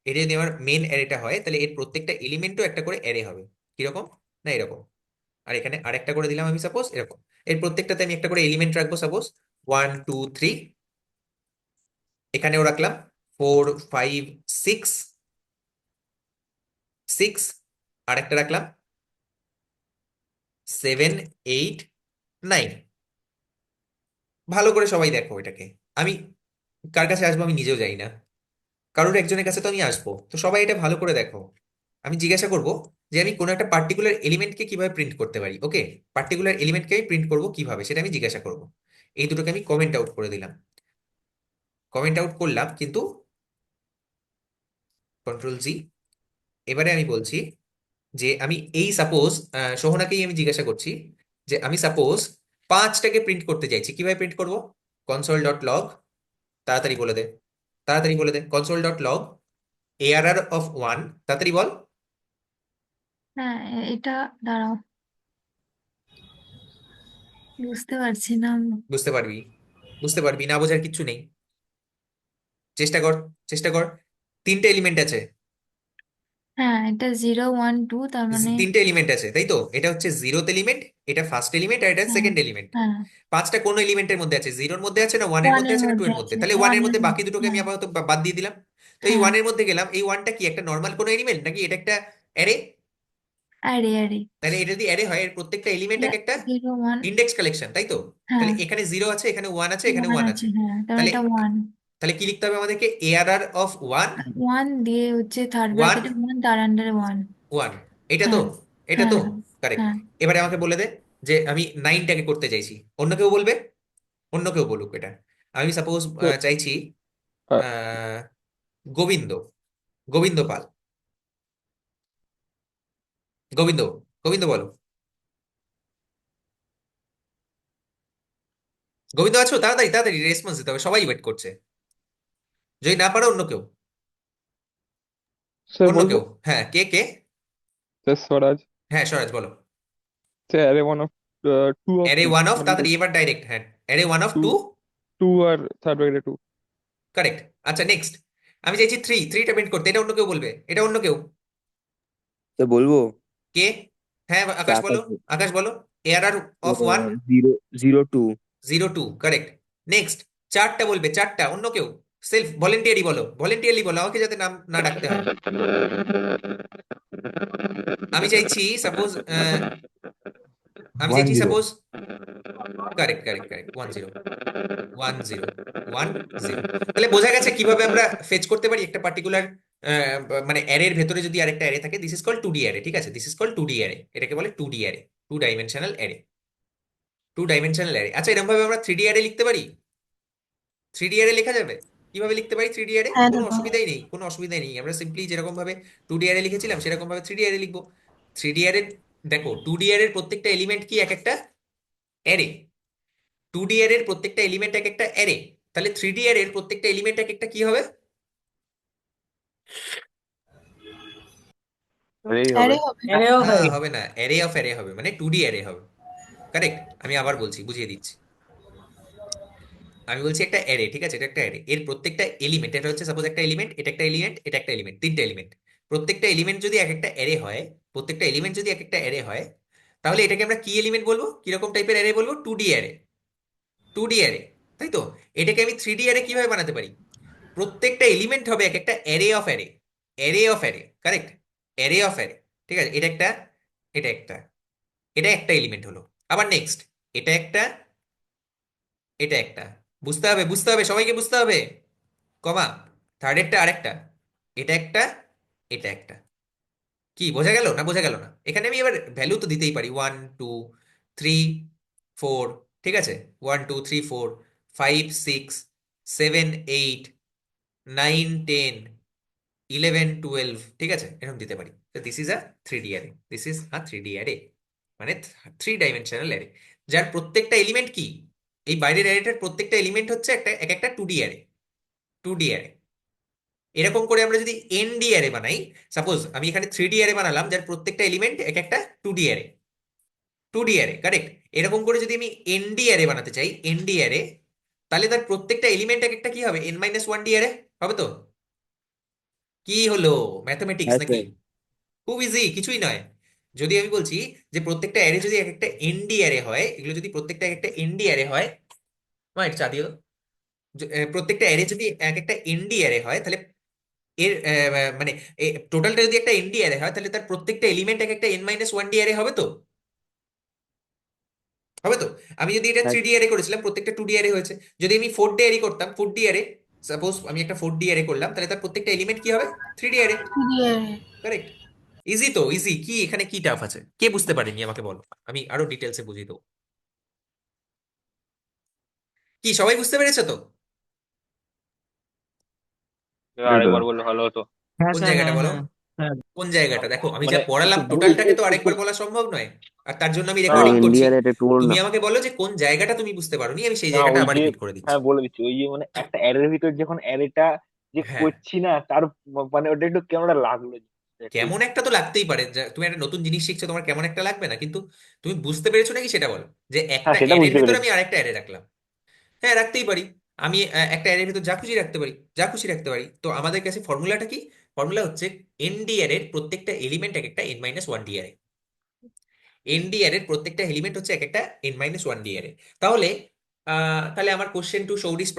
এটা যদি আমার মেন অ্যারেটা হয়, তাহলে এর প্রত্যেকটা এলিমেন্টও একটা করে অ্যারে হবে। কিরকম? না এরকম। আর এখানে আরেকটা করে দিলাম আমি, সাপোজ এরকম। এর প্রত্যেকটাতে আমি একটা করে এলিমেন্ট রাখবো, সাপোজ 1 2 3। এখানেও রাখলাম 4 5 6 6। আরেকটা রাখলাম 7 8 9। ভালো করে সবাই দেখো এটাকে। আমি কার কাছে আসবো আমি নিজেও জানি না, কারোর একজনের কাছে তো আমি আসবো, তো সবাই এটা ভালো করে দেখো। আমি জিজ্ঞাসা করব যে আমি কোনো একটা পার্টিকুলার এলিমেন্টকে কিভাবে প্রিন্ট করতে পারি। ওকে, পার্টিকুলার এলিমেন্টকে আমি প্রিন্ট করবো কিভাবে সেটা আমি জিজ্ঞাসা করব। এই দুটোকে আমি কমেন্ট আউট করে দিলাম, কমেন্ট আউট করলাম, কিন্তু কন্ট্রোল জি। এবারে আমি বলছি যে আমি এই সাপোজ সোহনাকেই আমি জিজ্ঞাসা করছি যে আমি সাপোজ পাঁচটাকে প্রিন্ট করতে চাইছি, কিভাবে প্রিন্ট করব? কনসোল ডট লগ, তাড়াতাড়ি বলে দে, তাড়াতাড়ি বলে দে, console dot log ARR of one, তাড়াতাড়ি বল। হ্যাঁ, এটা দাঁড়াও, বুঝতে পারছি না। বুঝতে পারবি, বুঝতে পারবি, না বোঝার কিচ্ছু নেই, চেষ্টা কর, চেষ্টা কর। তিনটে এলিমেন্ট আছে, হ্যাঁ, এটা 0 1 2, তার মানে তিনটে এলিমেন্ট আছে, তাই তো? এটা হচ্ছে জিরোথ এলিমেন্ট, এটা ফার্স্ট এলিমেন্ট, আর এটা হ্যাঁ সেকেন্ড এলিমেন্ট। হ্যাঁ পাঁচটা কোন এলিমেন্টের মধ্যে আছে? জিরোর মধ্যে আছে না ওয়ানের মধ্যে ওয়ানের আছে না টু মধ্যে এর মধ্যে? আছে, তাহলে ওয়ানের ওয়ানের মধ্যে বাকি মধ্যে, দুটোকে আমি হ্যাঁ আপাতত বাদ দিয়ে দিলাম। তো এই হ্যাঁ, ওয়ানের মধ্যে গেলাম, এই ওয়ানটা কি একটা নর্মাল কোনো এলিমেন্ট নাকি এটা একটা অ্যারে? আরে আরে, তাহলে এটা যদি অ্যারে হয়, এর প্রত্যেকটা এলিমেন্ট এটা এক একটা 0 1, ইন্ডেক্স কালেকশন, তাই তো? হ্যাঁ তাহলে এখানে জিরো আছে, এখানে ওয়ান আছে, এখানে 1 ওয়ান আছে, আছে। হ্যাঁ তার মানে তাহলে এটা 1। তাহলে কি লিখতে হবে আমাদেরকে? এআরআর অফ ওয়ান, 1 দিয়ে হচ্ছে থার্ড ওয়ান ব্র্যাকেটে 1, তার আন্ডারে 1। ওয়ান। এটা তো, হ্যাঁ এটা হ্যাঁ তো হ্যাঁ কারেক্ট। হ্যাঁ এবারে আমাকে বলে দে যে আমি নাইনটাকে করতে চাইছি, অন্য কেউ বলবে, অন্য কেউ বলুক এটা। আমি সাপোজ চাইছি আহ, গোবিন্দ, গোবিন্দ পাল, গোবিন্দ, গোবিন্দ বলো। গোবিন্দ আছো? তাড়াতাড়ি তাড়াতাড়ি রেসপন্স দিতে হবে, সবাই ওয়েট করছে। যদি না পারো অন্য কেউ, স্যার অন্য বলবো, কেউ। হ্যাঁ, কে কে? স্যার স্বরাজ, হ্যাঁ স্বরাজ বলো। Sir array one of two of array two, one of, মানে তাড়াতাড়ি এবার ডাইরেক্ট, হ্যাঁ array one of two, two, two আর থার্ড ব্র্যাকেটে টু। কারেক্ট। আচ্ছা নেক্সট, আমি চাইছি থ্রি, থ্রিটা প্রিন্ট করতে, এটা অন্য কেউ বলবে, এটা অন্য কেউ। তো বলবো কে? হ্যাঁ আকাশ বলো, আকাশ, আকাশ বলো। ARR of one, zero zero two. Zero two, correct. Next, চারটা বলবে, চারটা, অন্য কেউ। সেলফ ভলেন্টিয়ারি বলো, ভলেন্টিয়ারলি বলো, আমাকে যাতে নাম না ডাকতে হয়। আমি চাইছি সাপোজ, আমি ওয়ান চাইছি zero. Suppose, correct correct correct, 1 0 1 0 1 0। তাহলে বোঝা গেছে কিভাবে আমরা ফেচ করতে পারি একটা পার্টিকুলার মানে অ্যারের ভেতরে যদি আরেকটা অ্যারে থাকে, this is call 2D array, ঠিক আছে, this is call 2D array, এটাকে বলে 2D array, 2 dimensional array, 2 dimensional array. আচ্ছা, এরকম ভাবে আমরা 3D অ্যারে লিখতে পারি, 3D অ্যারে লেখা যাবে? কিভাবে লিখতে পারি 3D অ্যারে? হ্যাঁ কোনো দাদা। অসুবিধাই নেই, কোনো অসুবিধাই নেই, আমরা সিম্পলি যেরকম ভাবে 2D অ্যারে লিখেছিলাম সেরকম ভাবে 3D অ্যারে লিখবো। 3D অ্যারে, দেখো 2D অ্যারের প্রত্যেকটা এলিমেন্ট কি এক একটা অ্যারে, 2D অ্যারের প্রত্যেকটা এলিমেন্ট এক একটা অ্যারে, তাহলে 3D অ্যারের প্রত্যেকটা এলিমেন্ট এক একটা কি হবে? এই হবে। অ্যারে হবে। অ্যারেও না, হয়। হবে না, অ্যারে অফ অ্যারে হবে, মানে 2D অ্যারে হবে, কারেক্ট। আমি আবার বলছি, বুঝিয়ে দিচ্ছি। আমি বলছি একটা অ্যারে, ঠিক আছে, এটা একটা অ্যারে, এর প্রত্যেকটা এলিমেন্ট, এটা হচ্ছে সাপোজ একটা এলিমেন্ট, এটা একটা এলিমেন্ট, এটা একটা এলিমেন্ট, তিনটা এলিমেন্ট, প্রত্যেকটা এলিমেন্ট যদি এক একটা অ্যারে হয়, প্রত্যেকটা এলিমেন্ট যদি এক একটা অ্যারে হয়, তাহলে এটাকে আমরা কি এলিমেন্ট বলবো, কিরকম টাইপের অ্যারে বলবো? 2D অ্যারে, 2D অ্যারে, তাই তো? এটাকে আমি 3D অ্যারে কিভাবে বানাতে পারি? প্রত্যেকটা এলিমেন্ট হবে এক একটা array of array, array of array, correct, array of array, ঠিক আছে, এটা একটা, এটা একটা, এটা একটা এলিমেন্ট হলো। আবার নেক্সট, এটা একটা, এটা একটা, বুঝতে হবে, বুঝতে হবে, সবাইকে বুঝতে হবে, কমা, থার্ডেরটা আরেকটা, এটা একটা, এটা একটা। কি বোঝা গেল না, বোঝা গেল না? এখানে আমি এবার ভ্যালু তো দিতেই পারি, 1 2 3 4, ঠিক আছে, 1 2 3 4 5 6 7 8 9 10 11 12, ঠিক আছে, এরকম দিতে পারি। তো this is a 3D array, this is a 3D array, মানে 3 ডাইমেনশনাল অ্যারে, যার প্রত্যেকটা এলিমেন্ট কি, এই বাইরের অ্যারেটার প্রত্যেকটা এলিমেন্ট হচ্ছে একটা এক একটা 2D অ্যারে, 2D অ্যারে। এরকম করে আমরা যদি এনডি অ্যারে বানাই, সাপোজ আমি এখানে 3D অ্যারে বানালাম যার প্রত্যেকটা এলিমেন্ট এক একটা 2D array, 2D array, correct. এরকম করে যদি আমি এনডি অ্যারে বানাতে চাই, এনডি অ্যারে, তাহলে তার প্রত্যেকটা এলিমেন্ট এক একটা কি হবে? n-1D অ্যারে হবে তো? কি হলো, ম্যাথমেটিক্স হ্যাঁ নাকি? স্যার। খুব ইজি, কিছুই নয়। যদি আমি বলছি যে প্রত্যেকটা অ্যারে যদি এক একটা এনডি অ্যারে হয়, এগুলো যদি প্রত্যেকটা এক একটা এনডি অ্যারে হয়, একটু চা দিও। প্রত্যেকটা অ্যারে যদি এক একটা এনডি অ্যারে হয়, তাহলে এর মানে টোটালটা যদি একটা এনডি অ্যারে হয়, তাহলে তার প্রত্যেকটা এলিমেন্ট এক একটা n-1D অ্যারে হবে তো? হবে তো? আমি যদি এটা হ্যাঁ 3D অ্যারে করেছিলাম, প্রত্যেকটা 2D অ্যারে হয়েছে। যদি আমি 4D অ্যারে করতাম, 4D অ্যারে, সাপোজ আমি একটা 4D অ্যারে করলাম, তাহলে তার প্রত্যেকটা এলিমেন্ট কি হবে? 3D array, 3D array. Correct. Easy তো, ইজি, কি এখানে কি টাফ আছে? কে বুঝতে পারেনি আমাকে বলো, আমি আরো ডিটেলসে বুঝিয়ে দেবো। কি সবাই বুঝতে পেরেছো তো? এটা আরেকবার বললে ভালো হতো। হ্যাঁ কোন স্যার, জায়গাটা হ্যাঁ বলো, হ্যাঁ হ্যাঁ। কোন জায়গাটা? দেখো আমি যা মানে পড়ালাম একটু টোটালটাকে তো একটু আরেকবার বলা সম্ভব নয়, আর তার জন্য আমি স্যার রেকর্ডিং করছি। ইন্ডিয়ার এটা একটু বলুন তুমি না। আমাকে বলো যে কোন জায়গাটা তুমি বুঝতে পারোনি, আমি সেই না জায়গাটা ওই আবার যে, রিপিট করে দিচ্ছি। হ্যাঁ বলে দিচ্ছি, ওই যে মানে একটা অ্যারের ভিতর যখন অ্যারেটা যে হ্যাঁ, করছি না তার মানে ওটা একটু কেমন একটা লাগলো একটু। কেমন একটা তো লাগতেই পারে, তুমি একটা নতুন জিনিস শিখছো, তোমার কেমন একটা লাগবে না? কিন্তু তুমি বুঝতে পেরেছো নাকি সেটা বলো, যে হ্যাঁ একটা সেটা অ্যারের বুঝতে ভিতর পেরেছি। আমি আরেকটা অ্যারে রাখলাম। হ্যাঁ, রাখতেই পারি। আমি একটা অ্যারের ভিতর যা খুশি রাখতে পারি, যা খুশি রাখতে পারি। তো আমাদের কাছে ফর্মুলাটা কি? ফর্মুলা হচ্ছে এনডি অ্যারের প্রত্যেকটা এলিমেন্ট এক একটা n-1D অ্যারে, এনডি অ্যারের প্রত্যেকটা এলিমেন্ট হচ্ছে এক একটা n-1D অ্যারে। তাহলে তাহলে আমার কোশ্চেন টু সৌরিস,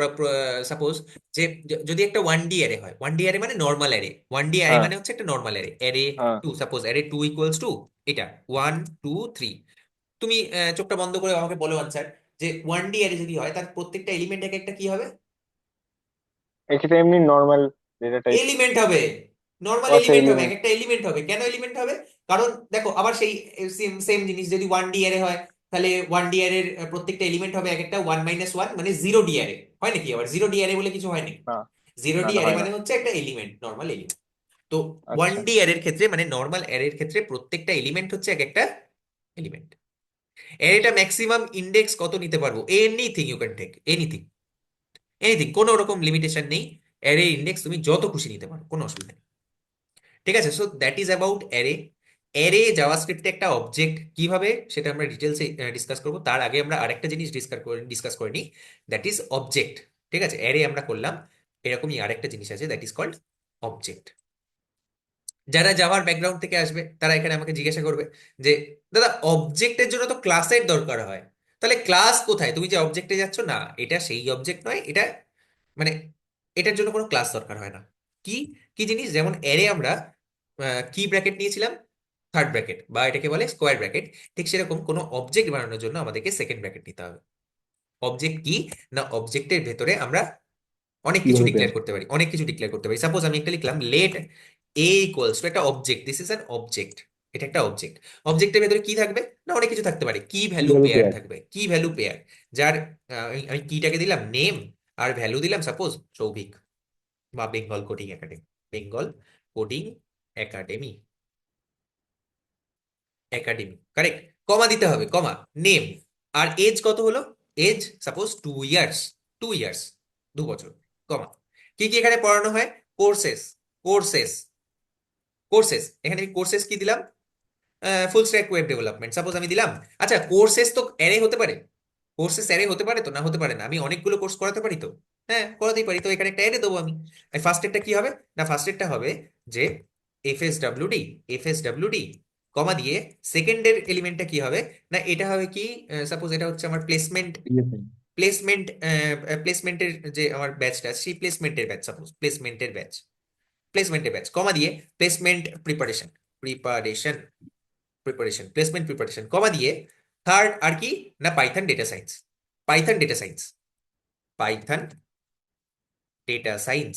সাপোজ যে যদি একটা 1D অ্যারে হয়, 1D অ্যারে মানে নর্মাল অ্যারে, 1D অ্যারে হ্যাঁ মানে হচ্ছে একটা নর্মাল অ্যারে, অ্যারে হ্যাঁ 2, সাপোজ অ্যারে 2 ইকুয়ালস টু এটা 1 2 3। তুমি চোখটা বন্ধ করে আমাকে বলো আনসার, যে 1D অ্যারে যদি হয় তার প্রত্যেকটা এলিমেন্ট এক একটা কি হবে? এটা এমনি নর্মাল ডেটা টাইপ। এলিমেন্ট হবে, নর্মাল আচ্ছা এলিমেন্ট হবে, এক এলিমেন্ট। একটা এলিমেন্ট হবে। কেন এলিমেন্ট হবে? কারণ দেখো আবার সেই সেম সেম জিনিস, যদি 1D অ্যারে হয়, তাহলে 1D অ্যারের প্রত্যেকটা এলিমেন্ট হবে এক একটা 1 - 1, মানে 0D অ্যারে। হয় নাকি? আবার 0D অ্যারে বলে কিছু হয় নাকি? না 0D না না অ্যারে হয় না। মানে হচ্ছে একটা এলিমেন্ট, নর্মাল এলিমেন্ট। তো আচ্ছা 1D অ্যারের ক্ষেত্রে, মানে নর্মাল অ্যারের ক্ষেত্রে, প্রত্যেকটা এলিমেন্ট হচ্ছে এক একটা এলিমেন্ট। অ্যারেটা ম্যাক্সিমাম ইন্ডেক্স কত নিতে পারবো? Anything you can take, anything, anything, কোনো রকম লিমিটেশন নেই। অ্যারে ইন্ডেক্স তুমি যত খুশি নিতে পারো, কোনো অসুবিধা নেই। ঠিক আছে, so that is about array. Array জাভাস্ক্রিপ্টে একটা অবজেক্ট কিভাবে, সেটা আমরা ডিটেলসে ডিসকাস করবো। তার আগে আমরা আরেকটা জিনিস ডিসকাস করে নিই, দ্যাট ইজ অবজেক্ট। ঠিক আছে, অ্যারে আমরা করলাম, এরকমই আরেকটা জিনিস আছে, দ্যাট ইজ কল্ড অবজেক্ট। যারা জাভার ব্যাকগ্রাউন্ড থেকে আসবে তারা এখানে আমাকে জিজ্ঞাসা করবে যে দাদা, অবজেক্টের জন্য তো ক্লাসের দরকার হয়, তাহলে ক্লাস কোথায়? তুমি যে অবজেক্টে যাচ্ছ, না এটা সেই অবজেক্ট নয়, এটা মানে এটার জন্য কোনো ক্লাস দরকার হয় না। কি কি জিনিস? যেমন অ্যারে আমরা কি ব্র্যাকেট নিয়েছিলাম, থার্ড ব্র্যাকেট, বা এটাকে বলে স্কোয়ার ব্র্যাকেট। ঠিক সেরকম কোনো অবজেক্ট বানানোর জন্য আমাদেরকে সেকেন্ড ব্র্যাকেট নিতে হবে। অবজেক্ট কি? না অবজেক্টের ভেতরে আমরা অনেক কিছু কিভাবে ডিক্লেয়ার করতে পারি, অনেক কিছু ডিক্লেয়ার করতে পারি। সাপোজ আমি একটা লিখলাম লেট এ ইকুয়ালস টু একটা object, this is an object, এটা একটা অবজেক্ট। অবজেক্টের ভেতরে কি থাকবে না, অনেক কিছু থাকতে পারে, কি ভ্যালু কিভাবে পেয়ার পেয়ার থাকবে, কি ভ্যালু পেয়ার, যার আমি কিটাকে দিলাম নেম আর ভ্যালু দিলাম সাপোজ সৌভিক বা Bengal Coding Academy, Bengal Coding Academy, Academy correct. Comma দিতে হবে, কমা, নেম, আর এজ কত হলো, এজ সাপোজ 2 ইয়ার্স, 2 ইয়ার্স, 2 বছর, কমা। কি কি এখানে পড়ানো হয়, কোর্সেস, কোর্সেস, কোর্সেস, এখানে আমি কোর্সেস কি দিলাম, full stack web development suppose আমি দিলাম। আচ্ছা কোর্সেস তো অ্যারে হতে পারে, কোর্সেস অ্যারে হতে পারে তো, না হতে পারে না, আমি অনেকগুলো কোর্স করাতে পারি তো, হ্যাঁ করাতেই পারি, তো এখানে একটা অ্যারে দেবো আমি। ফার্স্ট এরটা কি হবে না, ফার্স্ট এরটা হবে যে এফএসডব্লিউডি, এফএসডব্লিউডি কমা দিয়ে সেকেন্ডের এলিমেন্টটা কি হবে না, এটা হবে কি, সাপোজ এটা হচ্ছে আমার প্লেসমেন্ট, প্লেসমেন্ট, প্লেসমেন্টের যে আমার ব্যাচটা আছে সেই প্লেসমেন্টের ব্যাচ, সাপোজ প্লেসমেন্টের ব্যাচ, প্লেসমেন্টের ব্যাচ কমা দিয়ে placement preparation, preparation, preparation, placement preparation comma দিয়ে থার্ড আর কি না Python data science, Python data science, Python data science,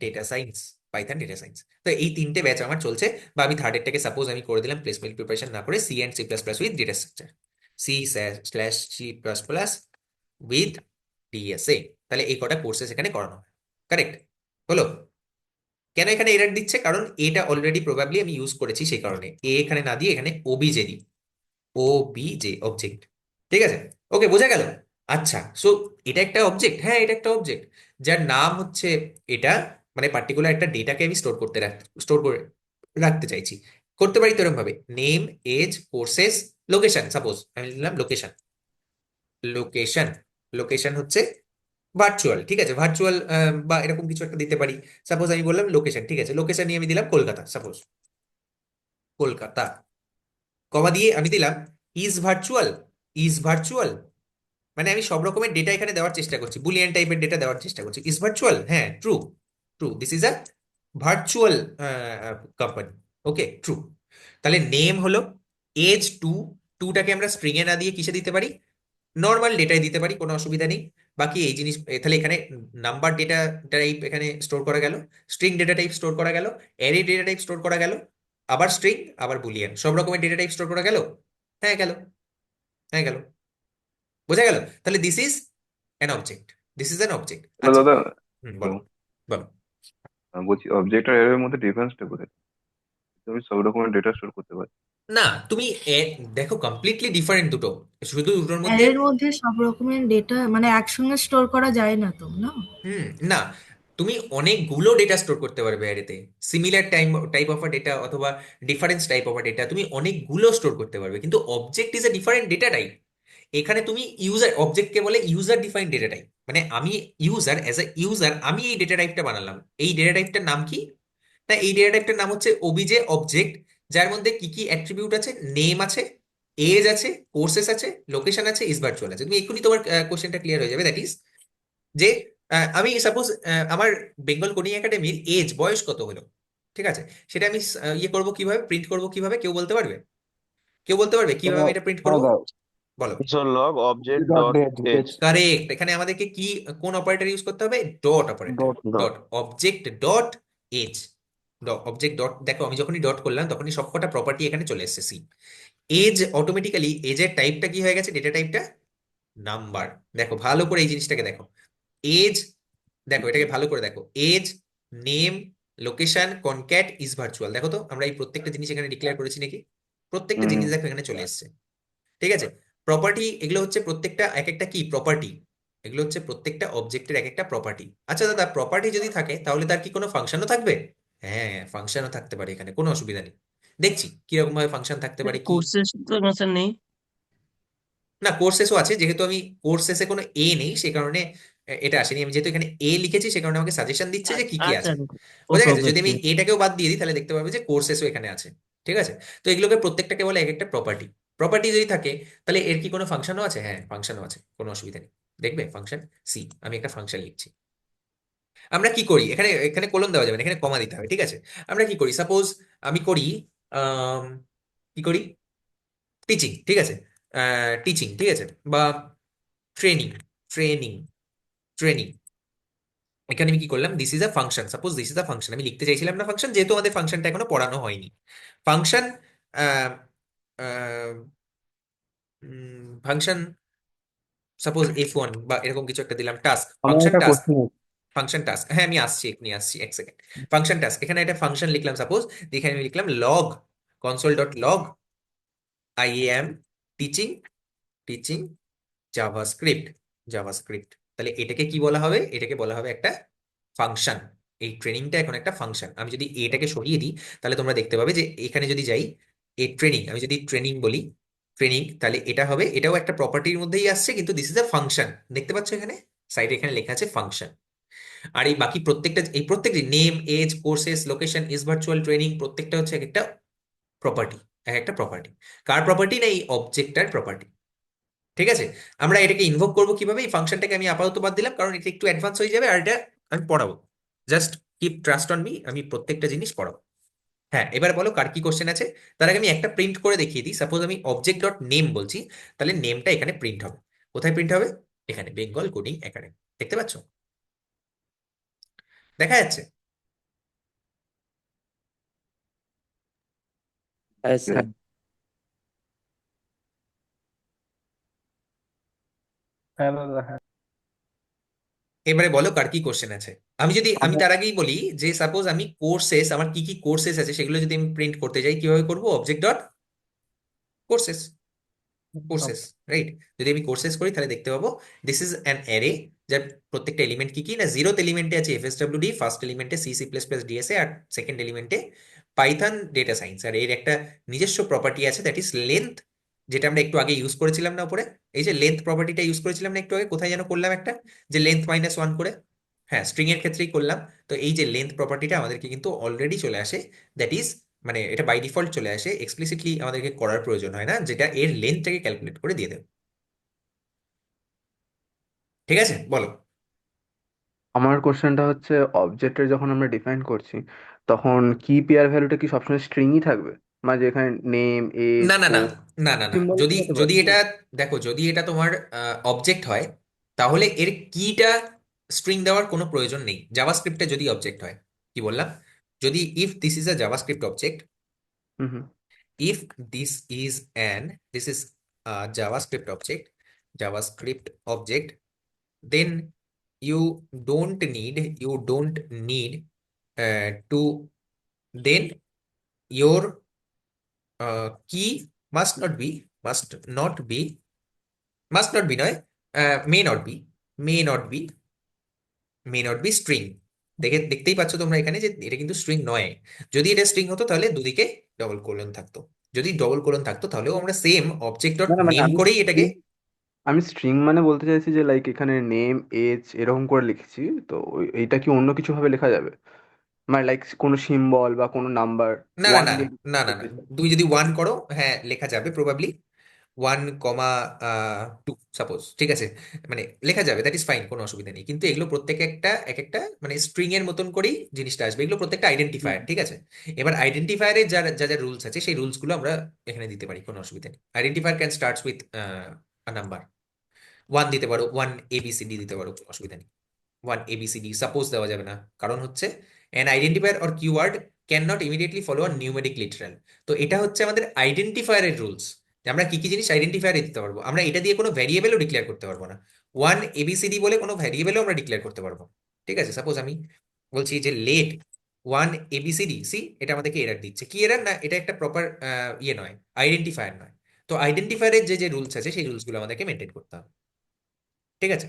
data science, Python data science. তো এই তিনটে ব্যাচ আমার চলছে, বা আমি থার্ডেরটাকে সাপোজ আমি করে দিলাম প্লেসমেন্ট প্রিপারেশন না করে C and C plus plus with data structure, C slash C plus plus with DSA. তাহলে এই কটা কোর্সেস এখানে করানো হয়, কারেক্ট হলো। কেন এখানে এরর দিচ্ছে, কারণ এটা অলরেডি প্রবাবলি আমি ইউজ করেছি, সেই কারণে এ এখানে না দিয়ে এখানে ওবিজে দিই, ওবিজে অবজেক্ট, ঠিক আছে, ওকে বোঝা গেল। আচ্ছা সো এটা একটা অবজেক্ট, হ্যাঁ এটা একটা অবজেক্ট, যার নাম হচ্ছে এটা, মানে পার্টিকুলার একটা ডেটাকে আমি স্টোর করে রাখতে চাইছি, করতে পারি তো এরকম ভাবে, name, age, courses, location, suppose আমি নিলাম লোকেশন, লোকেশন, লোকেশন হচ্ছে ভার্চুয়াল, ঠিক আছে, ভার্চুয়াল বা এরকম কিছু একটা দিতে পারি। সাপোজ আমি বললাম লোকেশন, ঠিক আছে, লোকেশন নিয়ে আমি দিলাম কলকাতা, সাপোজ কলকাতা, কমা দিয়ে আমি দিলাম ইজ ভার্চুয়াল, ইজ ভার্চুয়াল, মানে আমি সব রকমের ডেটা এখানে দেওয়ার চেষ্টা করছি, বুলিয়ান টাইপের ডেটা দেওয়ার চেষ্টা করছি, ইজ ভার্চুয়াল, হ্যাঁ true, true, this is a virtual company, okay true. তাহলে নেম হলো, এজ 2, 2টাকে আমরা স্ট্রিং এ না দিয়ে কিসে দিতে পারি, নর্মাল ডেটায় দিতে পারি, কোনো অসুবিধা নেই। বাকি এই জিনিস তাহলে এখানে নাম্বার ডেটা টাইপ এখানে স্টোর করা গেল, স্ট্রিং ডেটা টাইপ স্টোর করা গেল, অ্যারে ডেটা টাইপ স্টোর করা গেল, আবার স্ট্রিং আবার বুলিয়ান, সব রকমের ডেটা টাইপ স্টোর করা গেল, হ্যাঁ গেল, হ্যাঁ গেল, বোঝা গেল। তাহলে this is an object, this is an object. না আচ্ছা দাদা, বলো, বলো। বলছি অবজেক্ট আর এর মধ্যে ডিফারেন্সটা কোথায়? তুমি সব রকমের ডেটা স্টোর করতে পারো। না তুমি দেখো কমপ্লিটলি ডিফারেন্ট দুটো, শুধু দুটোর মধ্যে, অ্যারের মধ্যে সব রকমের ডেটা মানে একসঙ্গে স্টোর করা যায় না তো, না? হুম, না তুমি অনেকগুলো ডেটা স্টোর করতে পারবে অ্যারেতে, similar type of a data অথবা difference type of a data তুমি অনেকগুলো স্টোর করতে পারবে, কিন্তু object is a different data type. এখানে তুমি ইউজার, অবজেক্টকে বলে ইউজার ডিফাইন্ড ডেটা টাইপ, মানে আমি ইউজার, অ্যাজ এ ইউজার আমি এই ডেটা টাইপটা বানালাম, এই ডেটা টাইপটার নাম কি না, এই ডেটা টাইপটার নাম হচ্ছে ওবিজে অবজেক্ট, যার মধ্যে কি কি অ্যাট্রিবিউট আছে, নেম আছে, এজ আছে, কোর্সেস আছে, লোকেশন আছে, ইজ ভার্চুয়াল আছে। তুমি এক্ষুনি তোমার কোশ্চেনটা ক্লিয়ার হয়ে যাবে, দ্যাট ইজ যে আমি সাপোজ আমার বেঙ্গল কোডিং একাডেমির এজ বয়স কত হলো, ঠিক আছে, সেটা আমি ইয়ে করবো কিভাবে, প্রিন্ট করবো কিভাবে, কেউ বলতে পারবে, কেউ বলতে পারবে কিভাবে আমি এটা প্রিন্ট করবো, বলো। So log object dot dot date, age. Correct, এখানে আমাদেরকে কি, কোন অপারেটর ইউজ করতে হবে, dot operator, dot, dot object dot age, object dot, দেখো আমি যখনই ডট করলাম তখনই সবকটা প্রপার্টি এখানে চলে এসেছে, সি এজ, অটোমেটিক্যালি এজের টাইপটা কি হয়ে গেছে, ডেটা টাইপটা নাম্বার। দেখো ভালো করে এই জিনিসটাকে দেখো, এজ, দেখো এটাকে ভালো করে দেখো, age, name, location, concat, is virtual, দেখো তো আমরা এই প্রত্যেকটা জিনিস এখানে ডিক্লেয়ার করেছি নাকি, প্রত্যেকটা হুম। জিনিস দেখো এখানে চলে এসেছে, ঠিক আছে। প্রপার্টি এগুলো হচ্ছে প্রত্যেকটা এক একটা কি প্রপার্টি, এগুলো হচ্ছে প্রত্যেকটা অবজেক্টের এক একটা প্রপার্টি। আচ্ছা দাদা প্রপার্টি যদি থাকে তাহলে তার কি কোনো ফাংশনও থাকবে, হ্যাঁ ফাংশনও থাকতে পারে, এখানে কোনো অসুবিধা নেই, দেখছি কিরকম ভাবে ফাংশন থাকতে পারে কি। কোর্সেস তো স্যার নেই। না কোর্সেসও আছে, যেহেতু আমি কোর্সেসে কোনো এ নেই সে কারণে এটা আসেনি, আমি যেহেতু এখানে এ লিখেছি সে কারণে আমাকে সাজেশন দিচ্ছে যে কি কি আচ্ছা আছে, বোঝা ওকে গেছে। ওকে যদি আমি এটাকেও বাদ দিয়ে দিই তাহলে দেখতে পাবে যে কোর্সেসও এখানে আছে, ঠিক আছে। তো এগুলোকে প্রত্যেকটাকে বলে এক একটা প্রপার্টি, প্রপার্টি যদি থাকে তাহলে এর কি কোনো ফাংশনও আছে, হ্যাঁ ফাংশনও আছে, কোনো অসুবিধা নেই। দেখবে ফাংশন সি, আমি একটা ফাংশন লিখছি, আমরা কি করি এখানে, এখানে কোলন দেওয়া যাবে না, এখানে কমা দিতে হবে, ঠিক আছে। আমরা কি করি, সাপোজ আমি করি আম, কি করি, টিচিং, ঠিক আছে, টিচিং, ঠিক আছে, বা ট্রেনিং, ট্রেনিং, ট্রেনিং, এখানে আমি কি করলাম, this is a function, suppose this is a function, আমি লিখতে চাইছিলাম না ফাংশন, যেহেতু আমাদের ফাংশনটা এখনো পড়ানো হয়নি। ফাংশন ফাংশন সাপোজ F1 বা এরকম কিছু একটা দিলাম, টাস্ক, আমার ফাংশন একটা টাস্ক, কোশ্চেন আছে। ফাংশন টাস্ক, হ্যাঁ আমি আসছি, এক্ষুনি আসছি, এক সেকেন্ড। ফাংশন টাস্ক, এখানে একটা ফাংশন লিখলাম সাপোজ, এখানে আমি লিখলাম log console dot log I am teaching teaching JavaScript, JavaScript. তাহলে এটাকে কি বলা হবে, এটাকে বলা হবে একটা ফাংশন। এই ট্রেনিংটা এখন একটা ফাংশন। আমি যদি এটাকে সরিয়ে দিই, তাহলে তোমরা দেখতে পাবে যে এখানে যদি যাই, এই ট্রেনিং, আমি যদি ট্রেনিং বলি, ট্রেনিং, তাহলে এটা হবে, এটাও একটা প্রপার্টির মধ্যেই আসছে, কিন্তু দিস ইজ আ ফাংশন। দেখতে পাচ্ছ এখানে সাইডে এখানে লেখা আছে ফাংশন। আর এই বাকি প্রত্যেকটা, এই প্রত্যেকটি name, age, courses, location, is virtual training, প্রত্যেকটা হচ্ছে এক একটা প্রপার্টি, এক একটা প্রপার্টি। কার প্রপার্টি না, এই অবজেক্টটার প্রপার্টি। ঠিক আছে, আমরা এটাকে ইনভোক করবো কিভাবে, এই ফাংশনটাকে আমি আপাতত বাদ দিলাম, কারণ এটা একটু অ্যাডভান্স হয়ে যাবে, আর এটা আমি পড়াবো। Just keep trust on me, আমি প্রত্যেকটা জিনিস পড়াবো। হ্যাঁ, এবার বলো কার কি কোশ্চেন আছে। তার আগে আমি একটা প্রিন্ট করে দেখিয়ে দিই। সাপোজ আমি অবজেক্ট ডট নেম বলছি, তাহলে নেমটা এখানে প্রিন্ট হবে। কোথায় প্রিন্ট হবে, এখানে, বেঙ্গল কোডিং একাডেমি। দেখতে পাচ্ছ, দেখা যাচ্ছে? হ্যাঁ স্যার। হ্যাঁ দাদা, হ্যাঁ। এবারে বলো কার কি কোশ্চেন আছে। আমি আমার তার আগেই বলি যে সাপোজ আমি কোর্সেস, আমার কি কি কোর্সেস আছে সেগুলো যদি আমি প্রিন্ট করতে যাই, কিভাবে করবো, object dot courses, courses, right. যদি আমি কোর্সেস করি তাহলে দেখতে পাবো দিস ইজ অ্যান অ্যারে, যার প্রত্যেকটা এলিমেন্ট কি কি না, জিরোথ এলিমেন্টে আছে এফএসডব্লিউডি, ফার্স্ট এলিমেন্টে C C plus plus DSA, আর সেকেন্ড এলিমেন্টে পাইথন ডেটা সায়েন্স। আর এর একটা নিজস্ব প্রপার্টি আছে, দ্যাট ইজ লেন্থ, যেটা আমরা একটু আগে ইউজ করেছিলাম না উপরে। এই যে লেন্থ প্রপার্টিটা ইউজ করেছিলাম না একটু আগে, কোথায় যেন করলাম একটা, যে লেন্থ -1 করে, হ্যাঁ স্ট্রিং এর ক্ষেত্রেই করলাম। তো এই যে লেন্থ প্রপার্টিটা আমাদেরকে কিন্তু অলরেডি চলে আসে, দ্যাট ইজ মানে এটা বাই ডিফল্ট চলে আসে, এক্সপ্লিসিটলি আমাদেরকে করার প্রয়োজন হয় না, যেটা এর লেন্থটাকে ক্যালকুলেট করে দিয়ে দেবে। ঠিক আছে, বলো। আমার কোশ্চেনটা হচ্ছে, অবজেক্টের যখন আমরা ডিফাইন করছি তখন কি পেয়ার ভ্যালুটা কি সবসময় স্ট্রিংই থাকবে, মানে যেখানে নেম, এজ, না না না, কোড, না না না, সিম্বল যদি হতে পারে যদি না? এটা, দেখো যদি এটা তোমার অবজেক্ট হয়, তাহলে এর কিটা স্ট্রিং দেওয়ার কোনো প্রয়োজন নেই। জাভাস্ক্রিপ্টে যদি অবজেক্ট হয়, কি বললাম, যদি if this is a JavaScript object, hmm hmm if this is this is a javascript object, then you don't need to, then your key must not be নয়, may not be may not be may not be string। দেখতেই পাচ্ছ তোমরা এখানে যে এটা কিন্তু string নয়। যদি এটা স্ট্রিং হতো তাহলে দুদিকে ডবল কোলন থাকতো, যদি ডবল কোলন থাকতো তাহলেও আমরা সেম অবজেক্ট ডট না না, মানে নেম আমি করেই এটাকে, আমি স্ট্রিং মানে বলতে চাইছি যে লাইক এখানে নেম, এজ এরকম করে লিখেছি, তো এইটা কি অন্য কিছু ভাবে লেখা যাবে, মানে লাইক কোনো সিম্বল বা কোনো নাম্বার না না ওয়ান না দিয়ে না না না, করতে চাই। তুমি যদি 1 করো, হ্যাঁ লেখা যাবে প্রবাবলি, 1, 2 সাপোজ, ঠিক আছে, মানে লেখা যাবে, দ্যাট ইজ ফাইন, কোনো অসুবিধা নেই। কিন্তু এগুলো প্রত্যেকে একটা এক একটা মানে স্ট্রিং এর মতন করেই জিনিসটা আসবে, এগুলো প্রত্যেকটা আইডেন্টিফায়ার। ঠিক আছে, এবার আইডেন্টিফায়ারের যা যা যা রুলস আছে সেই রুলস গুলো আমরা এখানে দিতে পারি, কোনো অসুবিধা নেই। Identifier can starts with a number, 1 দিতে পারো, 1 ABCD দিতে পারো, কোনো অসুবিধা নেই। 1 ABCD সাপোজ দেওয়া যাবে না, কারণ হচ্ছে an identifier or keyword cannot immediately follow a numeric literal। তো এটা হচ্ছে আমাদের আইডেন্টিফায়ারের রুলস, আমরা কি কি জিনিস আইডেন্টিফায়ারে দিতে পারবো। আমরা এটা দিয়ে কোনো ভ্যারিয়েবলও ডিক্লেয়ার করতে পারবো না, 1 ABCD বলে কোনো ভ্যারিয়েবলও আমরা ডিক্লেয়ার করতে পারবো না। ঠিক আছে, সাপোজ আমি বলছি যে লেট 1 ABCD, সি এটা আমাদেরকে এরর দিচ্ছে, কি এরর না, এটা একটা প্রপার ইয়ে নয়, আইডেন্টিফায়ার নয়। তো আইডেন্টিফায়ারের যে যে রুলস আছে সেই রুলসগুলো আমাদেরকে মেনটেন করতে হবে। ঠিক আছে,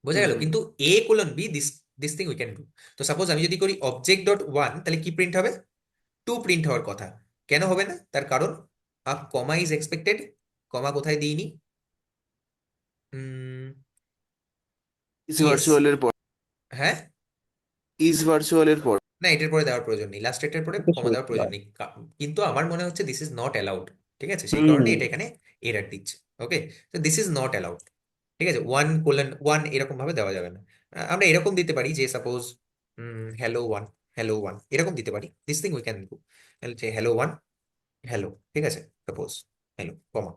বোঝা হুম গেল? হুম কিন্তু A:B, this this thing we can do. তো সাপোজ আমি যদি করি অবজেক্ট ডট 1, তাহলে কি প্রিন্ট হবে, 2 প্রিন্ট হওয়ার কথা। কেন হবে না, তার কারণ আ কমা ইজ এক্সপেক্টেড। কমা কোথায় দিইনি, ইজ ইয়েস, ভার্চুয়ালের পর, হ্যাঁ, ইজ ভার্চুয়ালের পর। না এটার পরে দেওয়ার প্রয়োজন নেই, লাস্ট এটার পরে এটা কমা দেওয়ার সত্যি প্রয়োজন আর। নেই। কিন্তু আমার মনে হচ্ছে দিস ইজ নট অ্যালাউড। ঠিক আছে, সেই কারণে হুম। এটা এখানে এরর দিচ্ছে। ওকে, তো দিস ইজ নট অ্যালাউড। ঠিক আছে, 1:1 এরকম ভাবে দেওয়া যাবে না। আমরা এরকম দিতে পারি যে সাপোজ হ্যালো 1 এরকম দিতে পারি, this thing we can do. Hello 1 hello, ঠিক আছে, সাপোজ হ্যালো কমা,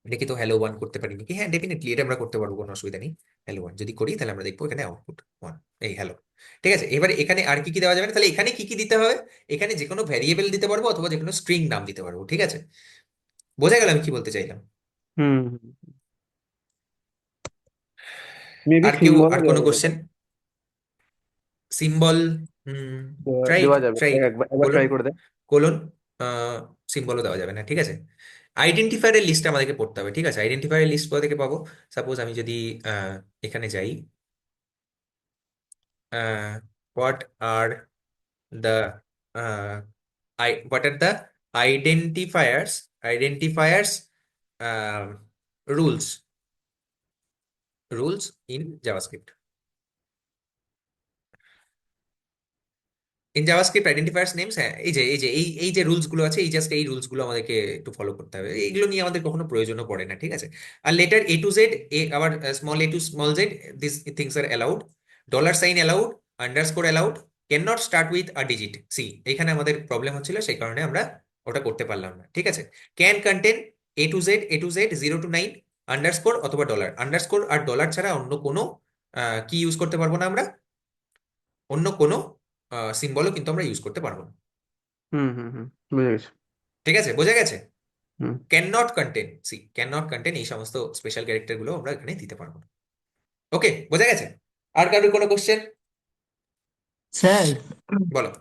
এটা কি তো হ্যালো ওয়ান করতে পারি নাকি? হ্যাঁ, ডেফিনেটলি এটা আমরা করতে পারবো, কোনো অসুবিধা নেই। হ্যালো ওয়ান যদি করি তাহলে আমরা দেখবো এখানে আউটপুট ওয়ান, এই হ্যালো। ঠিক আছে, এবারে এখানে আর কি কি দেওয়া যাবে না, তাহলে এখানে কি কি দিতে হবে? এখানে যে কোনো ভ্যারিয়েবল দিতে পারবো অথবা যে কোনো স্ট্রিং নাম দিতে পারবো। ঠিক আছে, বোঝা গেল আমি কি বলতে চাইলাম? হুম। মেবি আর কেউ সিম্বল আর কোনো কোশ্চেন? সিম্বল, হুম, ট্রাই দেওয়া যাবে, ট্রাই একবার একবার কোলন, ট্রাই করে দেয়। কোলন, সিম্বলও দেওয়া যাবে না। ঠিক আছে, আইডেন্টিফায়ারের লিস্ট আমাদেরকে পড়তে হবে। ঠিক আছে, আইডেন্টিফায়ারের লিস্ট কোথা থেকে পাবো? সাপোজ আমি যদি এখানে যাই, what are the what are the identifiers rules in JavaScript? In JavaScript identifiers names, হ্যাঁ, এই যে রুলস গুলো আছে, এই রুলস গুলো আমাদেরকে একটু ফলো করতে হবে। এইগুলো নিয়ে আমাদের কখনো প্রয়োজনও পড়ে না। ঠিক আছে, আর লেটার এ টু জেড, আবার small a to small z, this things are allowed. Dollar sign allowed, underscore allowed, can not start with a digit. See, এখানে আমাদের প্রবলেম হচ্ছিল, সেই কারণে আমরা ওটা করতে পারলাম না। ঠিক আছে, can contain a to z 0 to 9, underscore অথবা ডলার। আন্ডারস্কোর আর ডলার ছাড়া অন্য কোনো কি ইউজ করতে পারবো না আমরা, অন্য কোনো সিম্বলও কিন্তু আমরা ইউজ করতে পারবো না। হুম হুম হুম, বুঝে গেছি। ঠিক আছে, বোঝা গেছে? Hmm. Can not contain, can not contain, এই সমস্ত স্পেশাল ক্যারেক্টার গুলো আমরা এখানে দিতে পারবো না। ওকে, বোঝা গেছে? আর কারোর কোনো কোশ্চেন? স্যার, বলো।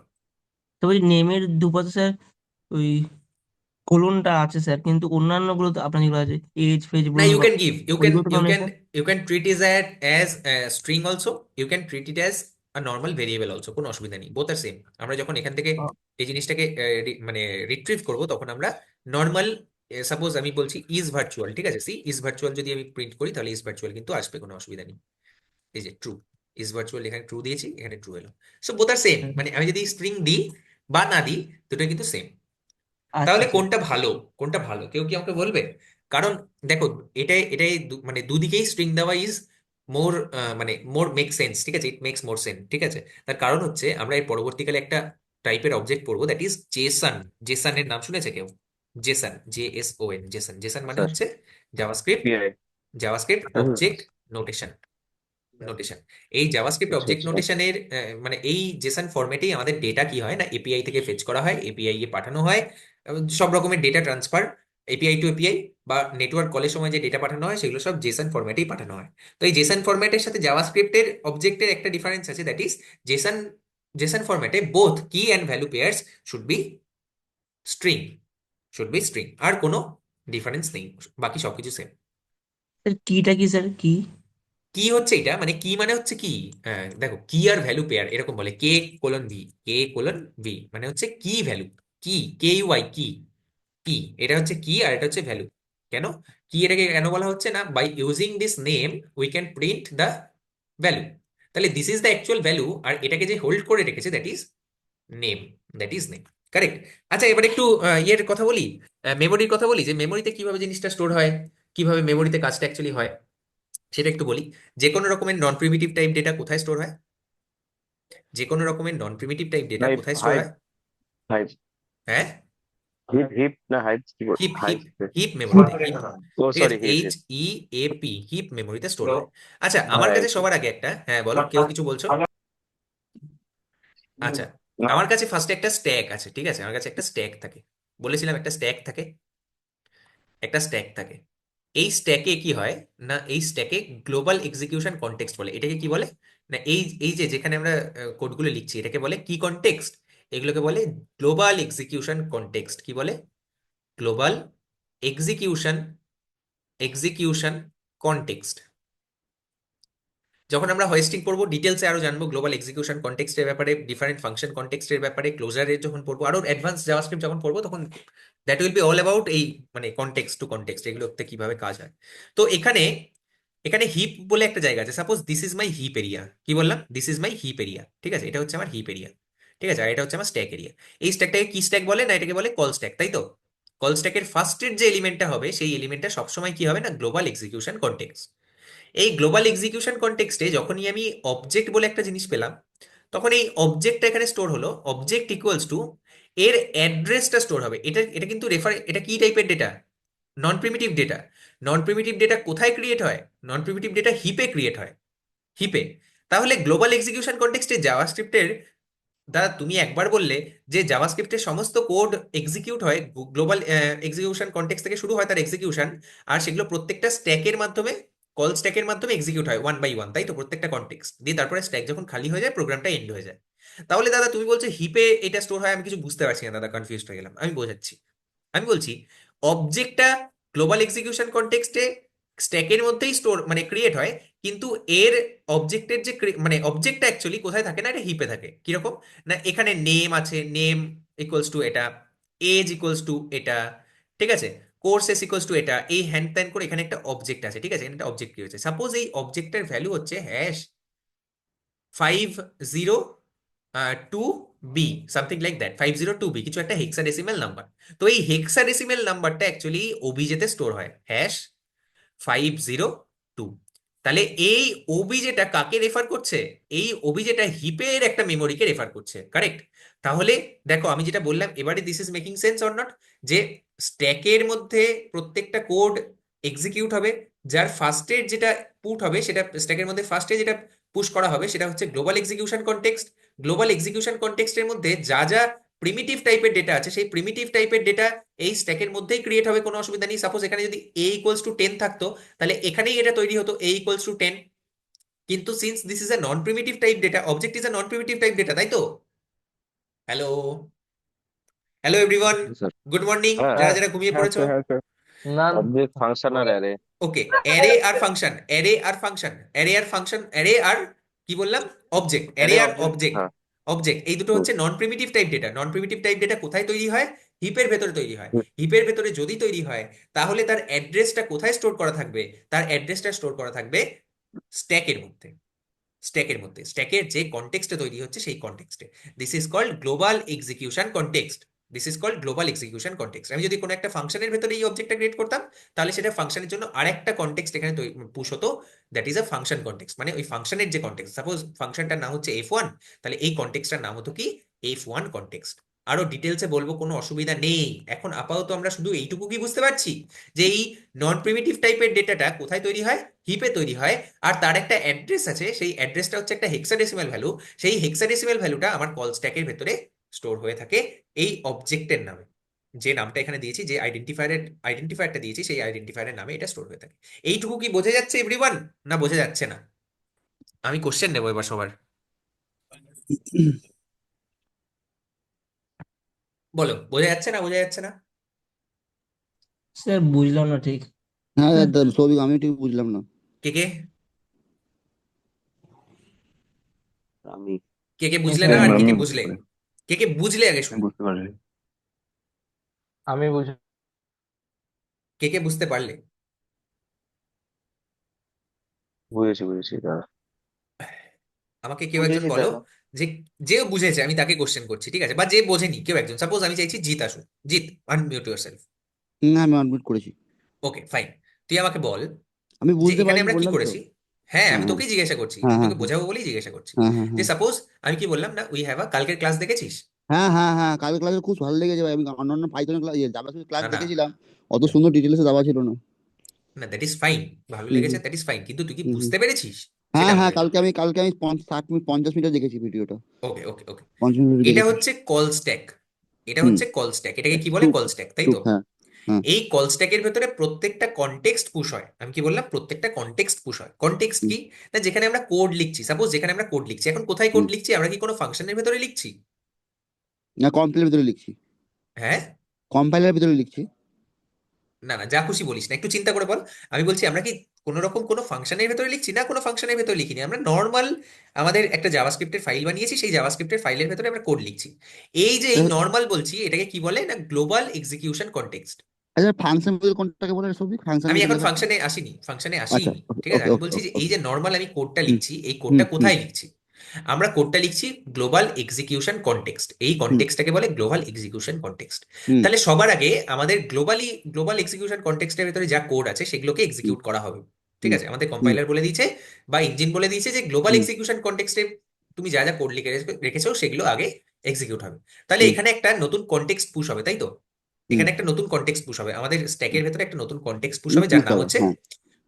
তো বলছি নেমের দুপাশে স্যার ওই কোলনটা আছে স্যার, কিন্তু অন্যান্য গুলো তো আপনার যেগুলো আছে এজ ফেজ না, বলুন ইউ বা ক্যান গিভ, ওইগুলো তো মানে sir you can treat it as a string also, you can treat it as a normal variable also, কোনো অসুবিধা নেই, বোথ আর সেম। আমরা যখন এখান থেকে এই জিনিসটাকে মানে রিট্রিভ করব, তখন আমরা নর্মাল, সাপোজ আমি বলছি ইজ ভার্চুয়াল। ঠিক আছে, ইজ ভার্চুয়াল যদি আমি প্রিন্ট করি, তাহলে ইজ ভার্চুয়াল কিন্তু আসবে, কোনো অসুবিধা নেই। এই যে ট্রু, ইজ ভার্চুয়াল, এখানে ট্রু দিয়েছি, এখানে ট্রু এলো। সো বোথ আর সেম, মানে আমি যদি স্ট্রিং দিই বা না দিই, দুটো কিন্তু সেম। আচ্ছা তাহলে স্যার। কোনটা ভালো, কোনটা ভালো কেউ কি আমাকে বলবে? কারণ দেখো, এটাই মানে দুদিকেই স্ট্রিং দেওয়া ইজ মোর, মানে মোর মেক সেন্স। ঠিক আছে, ইট মেক্স মোর সেন্স। ঠিক আছে, তার কারণ হচ্ছে আমরা এর পরবর্তীকালে একটা টাইপের অবজেক্ট পড়বো, দ্যাট ইজ জেসন। জেসনের নাম শুনেছে কেউ? Jason, JSON, Jason. জেসন মানে স্যার হচ্ছে JavaScript, PI. Object notation. Notation, এই জাভাস্ক্রিপ্ট আচ্ছা অবজেক্ট আচ্ছা। নোটেশনের মানে এই জেসন ফরম্যাটেই আমাদের ডেটা কি হয় না, এপিআই থেকে ফেচ করা হয়, এপিআই এ পাঠানো হয়। সব রকমের data transfer, API to API বা নেটওয়ার্ক কলের সময় যে ডেটা পাঠানো হয়, সেগুলো সব জেসন ফরম্যাটেই পাঠানো হয়। তো এই জেসন ফরম্যাটের সাথে জাভাস্ক্রিপ্টের অবজেক্টের একটা ডিফারেন্স আছে, দ্যাট ইজ জেসন, জেসন ফরম্যাটে both key and value pairs should be string, আর কোনো ডিফারেন্স নেই, বাকি সবকিছু সেম। স্যার কিটা কি স্যার, কি? কি হচ্ছে এটা, মানে কি মানে হচ্ছে কি, দেখো, কি আর ভ্যালু পেয়ার এরকম বলে, K:V মানে হচ্ছে কি ভ্যালু, কি, KUI, কি, কি, এটা হচ্ছে কি আর এটা হচ্ছে ভ্যালু। কেন কি, এটাকে কেন বলা হচ্ছে না, by using this name we can print the value. তাহলে this is the actual value, আর এটাকে যে হোল্ড করে রেখেছে দ্যাট ইজ নেম, কারেক্ট। আচ্ছা, এবার একটু ইয়ের কথা বলি, মেমোরির কথা বলি, যে মেমোরিতে কিভাবে জিনিসটা স্টোর হয়, কিভাবে মেমোরিতে কাজটা অ্যাকচুয়ালি হয়, সেটা একটু বলি। যে কোনো রকমের নন প্রিমিটিভ টাইপ ডেটা কোথায় স্টোর হয়? যে কোনো রকমের non primitive type data hype কোথায় স্টোর হাইপ হয়? হাইপ হ্যাঁ, হিপ হিপ না হাইপ কি বল হিপ, হাইপ। হিপ মেমোরিতে, হিপ। ও ঠিক সরি আছে, হিপ হিপ। HEAP, হিপ মেমোরিতে স্টোর হয়। আচ্ছা, আমার কাছে রাইট। সবার আগে একটা, হ্যাঁ বলো, কেউ কিছু বলছো? আচ্ছা, আমার কাছে ফার্স্টে একটা স্ট্যাক আছে। ঠিক আছে, আমার কাছে একটা স্ট্যাক থাকে, বলেছিলাম একটা স্ট্যাক থাকে, একটা স্ট্যাক থাকে। এই স্ট্যাকে কি হয় না, এই স্ট্যাকে গ্লোবাল এক্সিকিউশন কনটেক্সট বলে। এটাকে কি বলে না, এই এই যে যেখানে আমরা কোডগুলো লিখছি, এটাকে বলে কি কনটেক্সট, এগুলোকে বলে গ্লোবাল এক্সিকিউশন কনটেক্সট। কি বলে? Global execution context. যখন আমরা হোয়েস্টিং পড়বো, ডিটেলসে আরো জানবো গ্লোবাল এক্সিকিউশন কনটেক্সটের ব্যাপারে, ডিফারেন্ট ফাংশন কনটেক্সটের ব্যাপারে, ক্লোজারের যখন পড়বো, আরো অ্যাডভান্স জাভাস্ক্রিপ্ট যখন পড়বো, তখন that will be all about এই মানে কনটেক্সট টু কনটেক্সট, এগুলোতে কিভাবে কাজ হয়। তো এখানে এখানে হিপ বলে একটা জায়গা আছে। Suppose this is my heap area, কি বললাম, this is my heap area. ঠিক আছে, এটা হচ্ছে আমার হিপ এরিয়া। ঠিক আছে, আর এটা হচ্ছে আমার স্ট্যাক এরিয়া। এই স্ট্যাকটাকে কি স্ট্যাক বলে না, এটাকে বলে কল স্ট্যাক, তাই তো? কল স্ট্যাকের ফার্স্টের যে এলিমেন্টটা হবে, সেই এলিমেন্টটা সবসময় কি হবে না, গ্লোবাল এক্সিকিউশন কনটেক্সট। এই গ্লোবাল এক্সিকিউশন কনটেক্সটে যখনই আমি অবজেক্ট বলে একটা জিনিস পেলাম, তখন এই অবজেক্টটা এখানে স্টোর হলো, অবজেক্ট ইকুয়ালস টু এর অ্যাড্রেসটা স্টোর হবে। এটা এটা কিন্তু রেফার, এটা কি টাইপের ডেটা, নন প্রিমিটিভ ডেটা, নন প্রিমিটিভ ডেটা কোথায় ক্রিয়েট হয়? নন প্রিমিটিভ ডেটা হিপে ক্রিয়েট হয়, হিপে। তাহলে গ্লোবাল এক্সিকিউশন কনটেক্সটে জাভাস্ক্রিপ্টের, দাদা তুমি একবার বললে যে জাভাস্ক্রিপ্টের সমস্ত কোড এক্সিকিউট হয় গ্লোবাল এক্সিকিউশন কনটেক্সট থেকে শুরু হয় তার এক্সিকিউশন, আর সেগুলো প্রত্যেকটা স্ট্যাকের মাধ্যমে, কল স্ট্যাকের মাধ্যমে এক্সিকিউট হয় ওয়ান বাই ওয়ান, তাই তো? প্রত্যেকটা কনটেক্সট দিয়ে তারপরে স্ট্যাক যখন খালি হয়ে যায় প্রোগ্রামটা এন্ড হয়ে যায়। তাহলে দাদা তুমি বলছো হিপে এটা স্টোর হয়, আমি কিছু বুঝতে পারছি না দাদা, কনফিউজ হয়ে গেলাম। আমি বোঝাচ্ছি, আমি বলছি অবজেক্টটা গ্লোবাল এক্সিকিউশন কনটেক্সটে স্ট্যাকের মধ্যেই স্টোর মানে ক্রিয়েট হয়, কিন্তু এর অবজেক্টের যে মানে অবজেক্টটা অ্যাকচুয়ালি কোথায় থাকে না, এটা হিপে থাকে। কিরকম না, এখানে নেম আছে, নেম ইকুয়ালস টু এটা, এজ ইকুয়ালস টু এটা, ঠিক আছে, কোর্সেস ইকুয়ালস টু এটা, এই হ্যান ত্যান করে এখানে একটা অবজেক্ট আছে, ঠিক আছে, এখানে একটা অবজেক্ট কি হয়েছে, সাপোজ এই অবজেক্টের ভ্যালু হচ্ছে hash 50 2B, something like that, 502B, কিছু একটা হেক্সাডেসিমেল নাম্বার। তো এই হেক্সাডেসিমেল নাম্বারটা অ্যাকচুয়ালি ওবিজেতে স্টোর হয়, হ্যাশ 502। তাহলে এই ওবিজেটা কাকে রেফার করছে? এই ওবিজেটা হিপের একটা মেমোরিকে রেফার করছে, কারেক্ট? তাহলে দেখো আমি যেটা বললাম এবারে, this is making sense or not, যে স্ট্যাকের মধ্যে প্রত্যেকটা কোড এক্সিকিউট হবে, যার ফার্স্টের যেটা পুট হবে সেটা স্ট্যাকের মধ্যে ফার্স্টে যেটা পুশ করা হবে সেটা হচ্ছে global execution context. Global execution কনটেক্সটের মধ্যে যা যা প্রিমিটিভ টাইপের ডেটা আছে সেই প্রিমিটিভ টাইপের ডেটা এই স্ট্যাকের মধ্যেই ক্রিয়েট হবে, কোনো অসুবিধা নেই। সাপোজ এখানে যদি a ইকুয়ালস টু 10 থাকতো তাহলে এখানেই এটা তৈরি হতো a ইকুয়ালস টু 10। কিন্তু since this is a non primitive type data, object is a non primitive type data, তাই তো? Hello, hello everyone, sir. Good morning হ্যাঁ যারা যারা ঘুমিয়ে হ্যাঁ পড়েছো। স্যার, হ্যাঁ স্যার। না অবজেক্ট ফাংশন আর অ্যারে। ওকে, অ্যারে আর ফাংশন, অ্যারে আর ফাংশন, অ্যারে আর ফাংশন, অ্যারে আর কি বললাম, অবজেক্ট, অ্যারে আর অবজেক্ট, হ্যাঁ। অবজেক্ট এই দুটো হচ্ছে নন প্রিমিটিভ টাইপ ডেটা। নন প্রিমিটিভ টাইপ ডেটা কোথায় তৈরি হয়? হিপের ভেতরে তৈরি হয়। হিপের ভেতরে যদি তৈরি হয় তাহলে তার অ্যাড্রেসটা কোথায় স্টোর করা থাকবে? তার অ্যাড্রেসটা স্টোর করা থাকবে স্ট্যাকের মধ্যে, স্ট্যাকের মধ্যে, স্ট্যাকের যে কনটেক্সটে তৈরি হচ্ছে সেই কনটেক্সটে। This is called global execution context, this is called global execution context. আমি যদি কোনো একটা ফাংশনের ভেতরে এই অবজেক্টটা ক্রিয়েট করতাম তাহলে সেটা ফাংশনের জন্য আরেকটা কনটেক্সট এখানে পুশ হতো, that is a function context, মানে ওই ফাংশনের যে কনটেক্সট। সাপোজ ফাংশনটার নাম হচ্ছে F1, তাহলে এই কনটেক্সটটার নাম হতো কি, F1 কনটেক্সট। আরো ডিটেলসে বলবো, কোনো অসুবিধা নেই। এখন আপাতত আমরা শুধু এইটুকু কি বুঝতে পারছি যে এই নন প্রিমিটিভ টাইপের ডেটাটা কোথায় তৈরি হয়? হিপে তৈরি হয়, আর তার একটা অ্যাড্রেস আছে, সেই অ্যাড্রেসটা হচ্ছে একটা হেক্সাডেসিমাল ভ্যালু। সেই হেক্সাডেসিমাল ভ্যালুটা আমার কল স্ট্যাকের ভেতরে স্টোর হয়ে থাকে এই অবজেক্টের নামে, যে নামটা এখানে দিয়েছি, যে আইডেন্টিফায়ারটা দিয়েছি সেই আইডেন্টিফায়ারের নামে এটা স্টোর হয়ে থাকে। এইটুকু কি বোঝা যাচ্ছে এভরিওয়ান, না বোঝা যাচ্ছে না? আমি কোশ্চেন নেবো এবার সবার, বলো বোঝা যাচ্ছে না, বোঝা যাচ্ছে না? স্যার বুঝলাম না ঠিক। হ্যাঁ সৌভিক আমি ঠিক বুঝলাম না। কে কে আমি কে কে বুঝলে স্যার না, আর কে আমি কে বুঝতে বুঝলে? পারি, কে কে বুঝলে আগে আমি শুনি, বুঝতে পারি। আমি বুঝি। কে কে বুঝতে পারলে? বুঝেছি বুঝেছি দাদা। আমাকে কেউ একজন বুঝেছি বলো দাদা। যে, যে বুঝেছে আমি তাকে কোশ্চেন করছি, ঠিক আছে? বা যে বোঝেনি কেউ একজন, সাপোজ আমি চাইছি জিৎ আসুক। Jeet, unmute yourself. না আমি আনমিউট করেছি। ওকে ফাইন, তুই আমাকে বল আমি যে বুঝতে এখানে পারিনি আমরা কি বললাম তো। করেছি। হ্যাঁ হ্যাঁ আমি হ্যাঁ তোকেই জিজ্ঞাসা করছি, হ্যাঁ আমি হ্যাঁ তোকে বোঝাবো বলেই জিজ্ঞাসা করছি। হ্যাঁ হ্যাঁ যে হ্যাঁ সাপোজ আমি কি বললাম না, উই হ্যাভ কালকের ক্লাস দেখেছিস? হ্যাঁ হ্যাঁ হ্যাঁ কালকে ক্লাসে খুব ভালো লেগেছে ভাই। আমি অন্যান্য পাইথনের ক্লাস জাভাস্ক্রিপ্ট ক্লাস না না দেখেছিলাম, অত সুন্দর ডিটেলসে দেওয়া ছিল না। না, দ্যাট ইজ ফাইন, ভালো হুম লেগেছে হুম দ্যাট ইজ ফাইন, কিন্তু তুই কি হুম হুম। বুঝতে পেরেছিস সেটা হ্যাঁ হ্যাঁ আমাকে বল। কালকে আমি 60 মিনিট 50 মিনিট দেখেছি ভিডিওটা। ওকে ওকে ওকে, 50 মিনিট এটা দেখেছি। হচ্ছে কল স্ট্যাক, এটা হুম হচ্ছে কল স্ট্যাক, এটাকে কি বলে? টুক কল স্ট্যাক, তাই টুক তো? হ্যাঁ হ্যাঁ এই কল স্ট্যাকের ভেতরে প্রত্যেকটা কনটেক্সট পুশ হয়। আমি কি বললাম? প্রত্যেকটা কনটেক্সট পুশ হয়। কনটেক্সট হুম কি না, যেখানে আমরা কোড লিখছি, সাপোজ যেখানে আমরা কোড লিখছি, এখন কোথায় কোড হুম। লিখছি? আমরা কি কোনো ফাংশনের ভেতরে লিখছি? না কম্পাইলার ভিতরে লিখছি। হ্যাঁ, কম্পাইলার ভিতরে লিখছি। না না, যা খুশি বলিস না, একটু চিন্তা করে বল। আমি বলছি আমরা কি কোনো রকম কোনো ফাংশনের ভেতরে লিখছি? না, কোনো ফাংশনের ভেতরে লিখিনি, আমরা নর্মাল আমাদের একটা জাভাস্ক্রিপ্টের ফাইল বানিয়েছি, সেই জাভাস্ক্রিপ্টের ফাইলের ভেতরে আমরা কোড লিখছি। এই যে এই আচ্ছা নর্মাল বলছি, এটাকে কি বলে না, গ্লোবাল এক্সিকিউশন কনটেক্সট। আচ্ছা ফাংশন ভিতরে কোনটাকে বলে সৌভিক? ফাংশনের আমি ভিতরে এখন লেখাটা? ফাংশনে আসিনি, ফাংশনে আচ্ছা আসিনি, ওকে ঠিক আছে? ওকে আমি ওকে বলছি যে এই ওকে। যে নর্মাল আমি কোডটা হুম লিখছি, এই হুম কোডটা হুম কোথায় লিখছি? আমরা কোডটা লিখছি গ্লোবাল এক্সিকিউশন কনটেক্সট, এই হুম কনটেক্সটটাকে বলে গ্লোবাল এক্সিকিউশন কনটেক্সট। হুম তাহলে সবার আগে আমাদের গ্লোবাল এক্সিকিউশন কনটেক্সটের ভেতরে যা কোড আছে সেগুলোকে হুম এক্সিকিউট করা হবে, ঠিক হুম আছে? আমাদের হুম কম্পাইলার বলে দিয়েছে বা ইঞ্জিন বলে দিয়েছে যে গ্লোবাল হুম এক্সিকিউশন কনটেক্সটে তুমি যা যা কোড লিখে রেখেছো সেগুলো আগে এক্সিকিউট হবে। তাহলে হুম এখানে একটা নতুন কনটেক্সট পুশ হবে, তাই তো? এখানে একটা নতুন কনটেক্সট পুশ হবে, আমাদের স্ট্যাকের ভেতরে একটা নতুন কনটেক্সট পুশ হুম, হবে যার বুঝতে নাম হবে, হচ্ছে হ্যাঁ।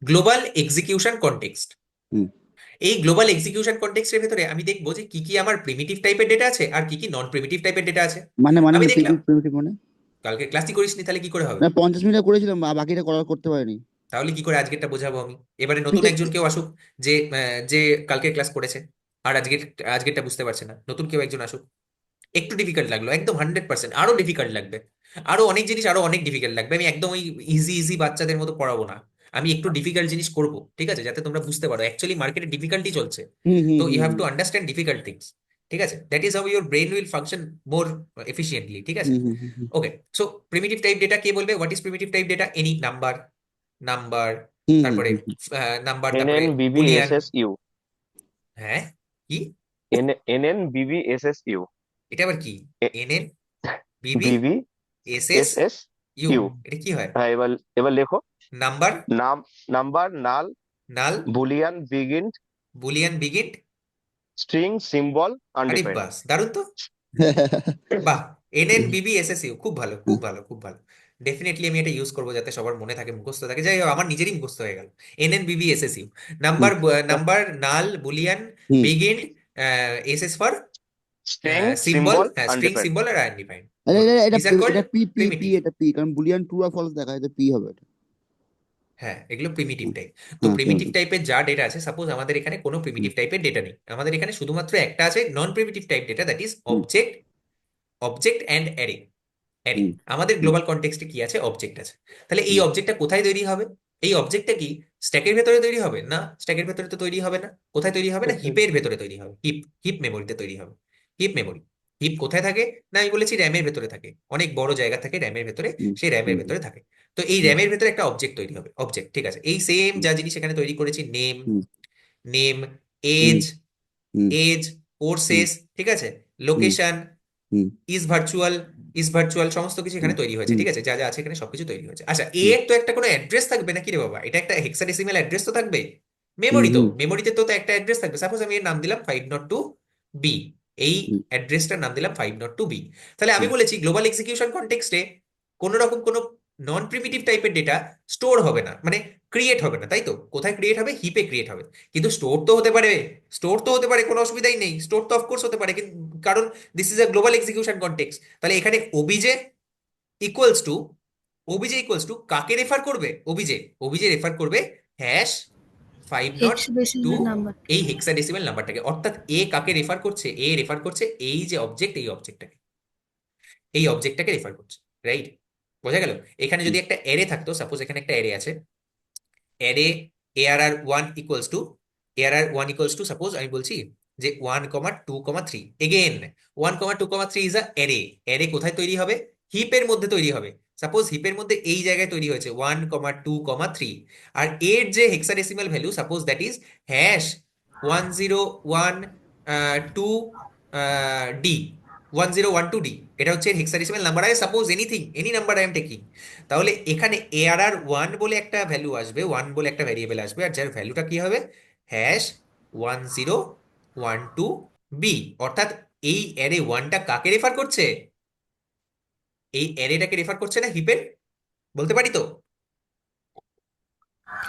Global execution context. হুম। এই গ্লোবাল এক্সিকিউশন কনটেক্সটের ভেতরে আমি দেখবো যে কি কি আমার প্রিমিটিভ টাইপের ডেটা আছে আর কি কি নন প্রিমিটিভ টাইপের ডেটা আছে। মানে আমি দেখলাম প্রিমিটিভ মানে কালকে ক্লাসই করিসনি, তাহলে কি করে হবে? না 50 মিনিট করেছিলাম, বাকিটা করতে পারিনি। তাহলে কি করে আজকেরটা বোঝাবো আমি? এবারে নতুন ঠিক একজন আছে। কেউ আসুক যে যে কালকে ক্লাস করেছে আর আজকেরটা বুঝতে পারছে না, নতুন কেউ একজন আসুক। একটু ডিফিকাল্ট লাগলো, একদম 100%, আরো ডিফিকাল্ট লাগবে, আরো অনেক জিনিস আরো অনেক ডিফিকাল্ট লাগবে। আমি একদম ওই ইজি ইজি বাচ্চাদের মতো পড়াবো না, আমি একটু ডিফিকাল্ট জিনিস করব, ঠিক আছে, যাতে তোমরা বুঝতে পারো অ্যাকচুয়ালি মার্কেটে ডিফিকাল্টি চলছে। হুম হুম তো hmm you have hmm to understand difficult things, ঠিক আছে, that is how your brain will function more efficiently, ঠিক আছে। Hmm hmm hmm hmm okay, so primitive type data কে বলবে? What is primitive type data? Any number, number, hmm hmm তারপরে hmm hmm. Number, N তারপরে N BB boolean. S S U, হ্যাঁ, কি? N N BB S S U, এটা আবার কি? N N BB BB S S S S U, U. এটা কি হয়? হ্যাঁ, এবার এবার লেখো number, number, null, null, boolean, bigint, boolean, bigint. String, symbol, আরে আনডিফাইন্ড। বাস, দারুণ তো। বাহ, N N BB S S U, খুব ভালো, খুব ভালো, খুব ভালো। ডেফিনেটলি আমি এটা ইউজ করবো যাতে সবার মনে থাকে, মুখস্থ থাকে। যাই হোক, আমার নিজেরই মুখস্থ হয়ে গেল। N N BB S S U, number, number, null, boolean, hmm. Begin, S S for string, symbol, symbol, string undefined. Symbol আর আনডিফাইন্ড। এটা গুড, এটা এটা দিস আর কল্ড এটা পি পি পি প্রিমিটিভ। এটা পি, কারণ boolean true আর false দেখা এটা পি হবে এটা। হ্যাঁ, এগুলো প্রিমিটিভ হুম, টাইপ। তো হ্যাঁ প্রিমিটিভ primitive। টাইপের যা ডেটা আছে, সাপোজ আমাদের এখানে কোনো প্রিমিটিভ টাইপের ডেটা নেই, আমাদের এখানে শুধুমাত্র একটা আছে non primitive type data, that is hmm object, object and array. Array, hmm আমাদের হুম গ্লোবাল কনটেক্সটে কি আছে? অবজেক্ট আছে। তাহলে এই হুম অবজেক্টটা কোথায় তৈরি হবে? এই অবজেক্টটা কি স্ট্যাকের ভেতরে তৈরি হবে? না, স্ট্যাকের ভেতরে তো তৈরি হবে না। কোথায় তৈরি হবে? না, হিপের ভেতরে তৈরি হবে, হিপ, হিপ মেমোরিতে তৈরি হবে। হিপ মেমোরি, হিপ কোথায় থাকে? না, আমি বলেছি র্যামের ভেতরে থাকে, অনেক বড় জায়গা থাকে র্যামের ভেতরে, হুম সেই র্যামের হুম ভেতরে থাকে। তো এই হুম র্যামের ভেতরে একটা অবজেক্ট তৈরি হবে, অবজেক্ট, ঠিক আছে। এই সেম হুম যা জিনিস এখানে তৈরি করেছি, name, hmm name, hmm age, hmm age, hmm courses, ঠিক আছে, hmm location, hmm is virtual, is virtual, সমস্ত কিছু হুম এখানে তৈরি হয়েছে, হুম ঠিক আছে, যা যা আছে এখানে সবকিছু তৈরি হয়েছে। আচ্ছা, এ হুম এর তো একটা কোনো অ্যাড্রেস থাকবে নাকি রে বাবা? এটা একটা হেক্সাডেসিমাল অ্যাড্রেস তো থাকবে। হুম মেমোরি তো, হুম মেমোরিতে তো একটা অ্যাড্রেস থাকবে। সাপোজ আমি এর নাম দিলাম 502B, এই হুম অ্যাড্রেসটার নাম দিলাম 502B। তাহলে আমি হুম বলেছি গ্লোবাল এক্সিকিউশন কনটেক্সটে কোনো রকম কোনো নন প্রিমিটিভ টাইপের ডেটা স্টোর হবে না, মানে ক্রিয়েট হবে না, তাই তো? কোথায় ক্রিয়েট হবে? হিপে ক্রিয়েট হবে। কিন্তু স্টোর তো হতে পারে, স্টোর তো হতে পারে, কোনো অসুবিধাই নেই, স্টোর তো অফকোর্স হতে পারে, কারণ this is a global execution context. তাহলে এখানে OBJ equals to, OBJ equals to কাকে রেফার করবে? ওবিজে, ওবিজে রেফার করবে হ্যাশ 502, হেক্সাডেসিমাল নাম্বারটা। এই হেক্সাডেসিমাল নাম্বারটাকে। অর্থাৎ এ কাকে রেফার করছে? এ রেফার করছে এই যে অবজেক্ট, এই অবজেক্টটাকে, এই অবজেক্টটাকে রেফার করছে, রাইট? বোঝা গেল? এখানে যদি একটা অ্যারে থাকতো, সাপোজ এখানে একটা অ্যারে আছে, array ARR1 equals to, ARR1 equals to, suppose আমি বলছি যে 1,2,3, again 1,2,3 is a array. Array কোথায় তৈরি হবে? হিপের মধ্যে তৈরি হবে। সাপোজ হিপের মধ্যে এই জায়গায় তৈরি হয়েছে 1,2,3, আর এর যে hexadecimal value, suppose that is hash 1012D, 1012D, এটা হচ্ছে hexadecimal number. I suppose anything, any number I am taking. তাহলে এখানে ARR1 বলে একটা ভ্যালু আসবে, 1 বলে একটা ভ্যারিয়েবল আসবে, আর যার ভ্যালুটা কি হবে? Hash 1012B। অর্থাৎ এই অ্যারে 1টা কাকে রেফার করছে? এই অ্যারেটাকে রেফার করছে না হিপের? বলতে পারি তো?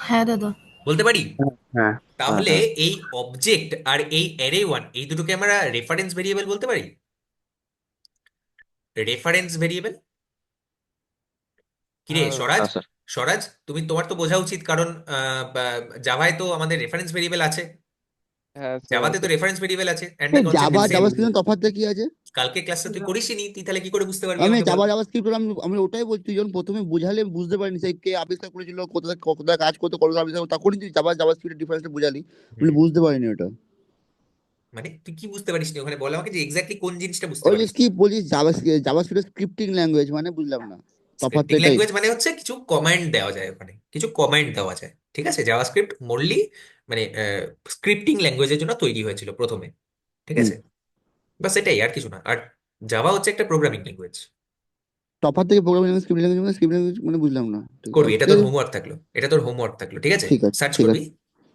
হ্যাঁ দাদা। বলতে পারি? হ্যাঁ হ্যাঁ তাহলে হ্যাঁ এই অবজেক্ট আর এই অ্যারে 1, এই দুটোকে আমরা রেফারেন্স ভেরিয়েবল বলতে পারি। রেফারেন্স ভেরিয়েবল, কিরে স্বরাজ? হ্যাঁ স্যার। স্বরাজ, তুমি, তোমার তো বোঝা উচিত, কারণ জাভায় তো আমাদের রেফারেন্স ভেরিয়েবল আছে, হ্যাঁ স্যার জাভাতে তো আছে। রেফারেন্স ভেরিয়েবল আছে, and the concept Java is same. জাভাস্ক্রিপ্টের তফাৎটা কি আছে? কালকে ক্লাসে তুই করিসনি, তুই তাহলে কি করে বুঝতে পারবি? আমি আমাকে বল। জাভাস্ক্রিপ্ট আমি আমি ওটাই বলছি, তুই যখন প্রথমে বুঝালে বুঝতে পারিনি সেই কে আবিষ্কার করেছিল, কোথায় কোথায় কাজ করতে, কত আবিষ্কার করতে, তখনই তুই জাভাস্ক্রিপ্টের ডিফারেন্সটা বুঝালি, বলে হুম, বুঝতে পারিনি ওটা। মানে তুই কি বুঝতে পারিসনি ওখানে? বল আমাকে যে এক্স্যাক্টলি কোন জিনিসটা বুঝতে ওই যে পারিস। কি বলছিস জাভাস্ক্রিপ্টের স্ক্রিপ্টিং ল্যাঙ্গুয়েজ মানে বুঝলাম না, তফাৎটা স্ক্রিপ্টিং এটাই। ল্যাঙ্গুয়েজ মানে হচ্ছে কিছু কমান্ড দেওয়া যায় ওখানে, কিছু কমান্ড দেওয়া যায়, ঠিক আছে। জাভাস্ক্রিপ্ট মোরলি মানে স্ক্রিপ্টিং ল্যাঙ্গুয়েজের জন্য তৈরি হয়েছিল প্রথমে, ঠিক হুম, আছে। বাস এটাই, আর কিছু না। আর জাভা হচ্ছে একটা প্রোগ্রামিং ল্যাঙ্গুয়েজ। তফাৎ থেকে প্রোগ্রামিং ল্যাঙ্গুয়েজ স্ক্রিপ্টিং ল্যাঙ্গুয়েজ মানে বুঝলাম না, ঠিক করবি, আছে এটা ঠিক তোর আছে হোমওয়ার্ক থাকলো, এটা তোর হোমওয়ার্ক থাকলো, ঠিক আছে। ঠিক আছে সার্চ ঠিক করবি আছে।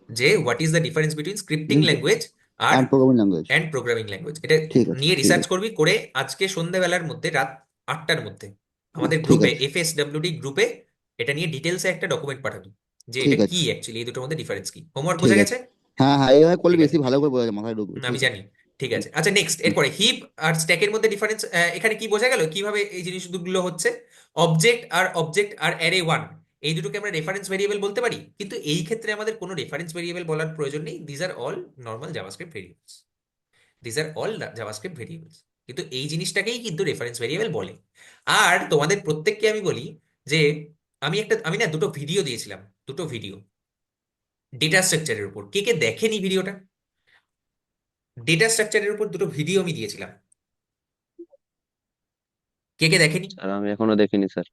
যে what is the difference between scripting language আর and programming language, programming language, এটা ঠিক আছে নিয়ে ঠিক রিসার্চ আছে করবি, করে আজকে সন্ধ্যাবেলার মধ্যে, রাত 8টার মধ্যে আমাদের ঠিক গ্রুপে আছে, FSWD গ্রুপে এটা নিয়ে ডিটেলসে একটা ডকুমেন্ট পাঠাবি যে ঠিক এটা কি আছে, অ্যাকচুয়ালি এই দুটোর মধ্যে ডিফারেন্স কি। হোমওয়ার্ক ঠিক বোঝা আছে। গেছে? হ্যাঁ হ্যাঁ, এইভাবে করলে ঠিক আছে, বেশি ভালো করে বোঝা যায়, মাথায় ঢুকবে। আমি ঠিক আছে। জানি। ঠিক আছে, আচ্ছা নেক্সট, এরপরে হিপ আর স্ট্যাকের মধ্যে ডিফারেন্স এখানে কি বোঝা গেল কিভাবে এই জিনিসগুলো হচ্ছে। অবজেক্ট আর অ্যারে ওয়ান এই দুটোকে আমরা রেফারেন্স ভেরিয়েবল বলতে পারি, কিন্তু এই ক্ষেত্রে আমাদের কোনো রেফারেন্স ভেরিয়েবল বলার প্রয়োজন নেই। These are all normal JavaScript variables, these are all JavaScript variables, কিন্তু এই জিনিসটাকেই কিন্তু রেফারেন্স ভেরিয়েবল বলে। আর তোমাদের প্রত্যেককে আমি বলি যে আমি না দুটো ভিডিও দিয়েছিলাম, দুটো ভিডিও ডেটা স্ট্রাকচারের উপর। কে কে দেখেনি ভিডিওটা? ডেটা স্ট্রাকচারের উপর দুটো ভিডিও আমি দিয়েছিলাম, কে কে দেখেনি? স্যার আমি এখনো দেখিনি স্যার।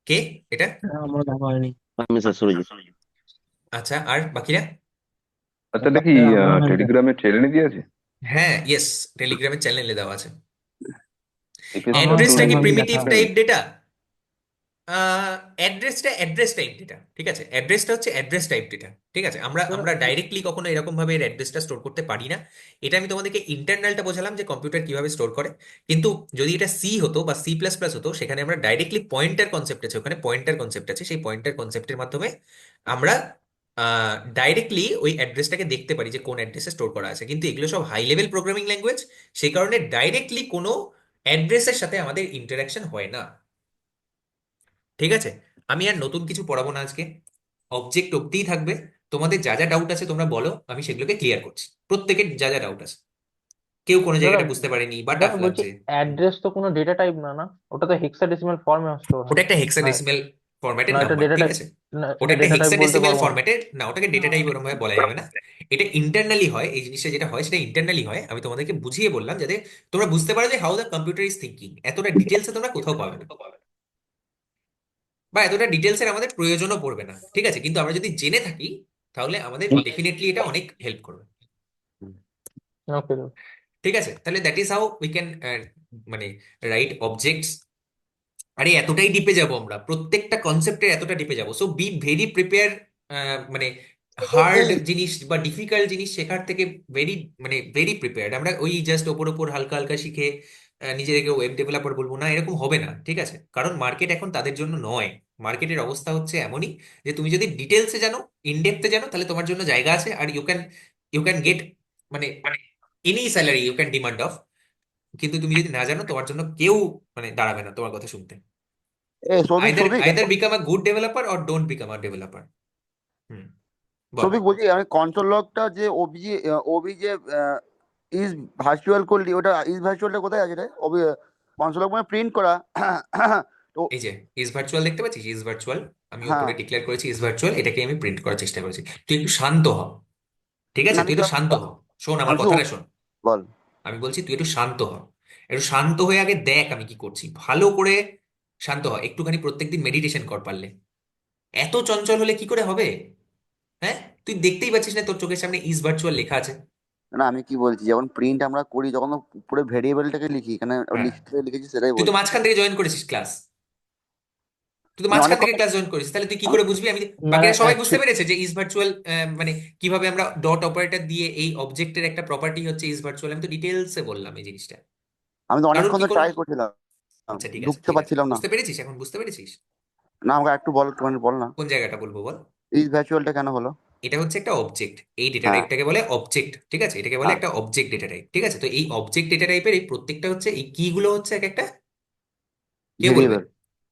কে এটা? আমার দেখা হয়নি। আমি স্যার সুরজিৎ। আচ্ছা, আর বাকিরা? আচ্ছা, এটা কি স্যার আমার হয়নি স্যার। টেলিগ্রামে চ্যানেলে দিয়েছে? হ্যাঁ, ইয়েস, টেলিগ্রামের চ্যানেলে দেওয়া আছে। এফএস আমার অ্যাড্রেসটা কি হয়নি, প্রিমিটিভ দেখা টাইপ হয়নি। ডেটা? অ্যাড্রেস টাইপ ডেটা, ঠিক আছে, অ্যাড্রেসটা হচ্ছে অ্যাড্রেস টাইপ ডেটা। ঠিক আছে, আমরা স্যার আমরা ডাইরেক্টলি কখনো এরকম ভাবে এর অ্যাড্রেসটা স্টোর করতে পারি না। এটা আমি তোমাদেরকে ইন্টারনালটা বোঝালাম যে কম্পিউটার কিভাবে স্টোর করে। কিন্তু যদি এটা সি হতো বা C++ হতো, সেখানে আমরা ডাইরেক্টলি পয়েন্টার কনসেপ্ট আছে, ওখানে পয়েন্টার কনসেপ্ট আছে, সেই পয়েন্টার কনসেপ্টের মাধ্যমে আমরা ডাইরেক্টলি ওই অ্যাড্রেসটাকে দেখতে পারি যে কোন অ্যাড্রেসে স্টোর করা আছে। কিন্তু এগুলো সব হাই লেভেল প্রোগ্রামিং ল্যাঙ্গুয়েজ, সেই কারণে ডাইরেক্টলি কোনো অ্যাড্রেসের সাথে আমাদের ইন্টারাকশন হয় না। ঠিক আছে, আমি আর নতুন কিছু পড়াবো না আজকে, অবজেক্ট অব্দিই থাকবে। তোমাদের যা যা ডাউট আছে তোমরা বলো, আমি সেগুলোকে ক্লিয়ার করছি। প্রত্যেকের যা যা ডাউট আছে, কেউ কোনো দাদা জায়গাটা বুঝতে পারেনি বা দাদা টাফ বলছি লাগছে, অ্যাড্রেস তো কোনো ডেটা টাইপ না, না ওটা তো হেক্সাডেসিমাল ফর্মে স্টোর ওটা হয়। একটা না হেক্সাডেসিমেল ফরম্যাটের না এটা নাম্বার, ডেটা ঠিক টাইপ, আছে। না ওটা এটা একটা ডেটা টাইপ বলতে হেক্সাডেসিমেল পারবো না। ফরম্যাটের না, ওটাকে ডেটা টাইপ ওরকম ভাবে বলা যাবে না। এটা ইন্টারনালি হয়, এই জিনিসটা যেটা হয় সেটা ইন্টারনালি হয়। আমি তোমাদেরকে বুঝিয়ে বললাম যাতে তোমরা বুঝতে পারো যে how the computer is thinking. এতটা ডিটেলসে তোমরা কোথাও পাবে না, বা এতটা ডিটেলসের আমাদের প্রয়োজনও পড়বে না। ঠিক আছে, কিন্তু আমরা যদি জেনে থাকি তাহলে আমাদের ডেফিনেটলি এটা অনেক হেল্প করবে। ওকে। ঠিক আছে, তাহলে that is how we can মানে রাইট অবজেক্টস। আরে এতটাই ডিপে যাব আমরা, প্রত্যেকটা কনসেপ্টের এতটা ডিপে যাব। So be very prepare. মানে হার্ড জিনিস বা ডিফিকাল্ট জিনিস শেখার থেকে ভেরি ভেরি প্রিপেয়ার্ড। আমরা ওই জাস্ট ওপর ওপর হালকা হালকা শিখে নিজেদেরকে ওয়েব ডেভেলপার বলবো না, এরকম হবে না। ঠিক আছে, কারণ মার্কেট এখন তাদের জন্য নয়। মার্কেটের অবস্থা হচ্ছে এমনই যে তুমি যদি ডিটেলসে জানো, ইনডেপথে জানো, তাহলে তোমার জন্য জায়গা আছে। আর ইউ ক্যান গেট মানে any salary you can demand of. কিন্তু তুমি যদি না জানো, তোমার জন্য কেউ দাঁড়াবে না তোমার কথা শুনতে। এ Souvik, either Souvik, either become a good developer or don't become a developer. Hmm, বল। সৌভিক বলছি, আমি কনসোল লগটা যে ওবি যে ইজ ভার্চুয়াল করলি, ওটা ইজ ভার্চুয়ালটা কোথায় আছে রে? কনসোল লগ মানে প্রিন্ট করা তো। এই যে ইজ ভার্চুয়াল দেখতে পাচ্ছিস, ইজ ভার্চুয়াল, আমি হ্যাঁ, উপরে ডিক্লেয়ার করেছি ইজ ভার্চুয়াল, এটাকে আমি প্রিন্ট করার চেষ্টা করেছি। তুই একটু শান্ত হ, ঠিক না আছে, আমি তুই তো একটু শান্ত হ। শোন আমার আমি শুধু কথাটা শোন, বল। আমি বলছি তুই একটু শান্ত হ। একটু শান্ত হয়ে আগে দেখ আমি কি করছি, ভালো করে শান্ত হ। একটুখানি প্রত্যেকদিন মেডিটেশন কর পারলে। এত চঞ্চল হলে কি করে হবে? হ্যাঁ, তুই দেখতেই পাচ্ছিস না তোর চোখের সামনে ইজ ভার্চুয়াল লেখা আছে? না আমি কি বলছি, যখন প্রিন্ট আমরা করি, যখন পুরো ভেরিয়েবলটাকে লিখি, এখানে হ্যাঁ, লিখতে লিখেছি সেটাই তুই তো বলছি। মাঝখান থেকে জয়েন করেছিস ক্লাস, তুই তো মানে মাঝখান অনেক থেকে কথা ক্লাস জয়েন করেছিস, তাহলে তুই কি আমি করে বুঝবি? না বাকিরা সবাই বুঝতে অ্যাকচুয়ালি পেরেছে যে ইজ ভার্চুয়াল কিভাবে আমরা ডট অপারেটর দিয়ে এই অবজেক্টের একটা প্রপার্টি হচ্ছে ইজ ভার্চুয়াল। আমি তো ডিটেলসে বললাম এই জিনিসটা। আমি তো কারোর অনেকক্ষণ কি তো কোনো ট্রাই করছিলাম, আচ্ছা, ঠিক আছে, ঢুকতে ঠিক আছে, পারছিলাম না। বুঝতে পেরেছিস, এখন বুঝতে পেরেছিস? না আমাকে একটু বল, একটু বল না, কোন জায়গাটা বলবো বল। ইজ ভার্চুয়ালটা কেন হলো? এটা হচ্ছে একটা অবজেক্ট, এই ডেটা হ্যাঁ, টাইপটাকে বলে অবজেক্ট। ঠিক আছে, এটাকে বলে হ্যাঁ, একটা অবজেক্ট ডেটা টাইপ। ঠিক আছে, তো এই অবজেক্ট ডেটা টাইপের এই প্রত্যেকটা হচ্ছে, এই কি গুলো হচ্ছে এক একটা, কে বলবে? ভেরিয়েবল।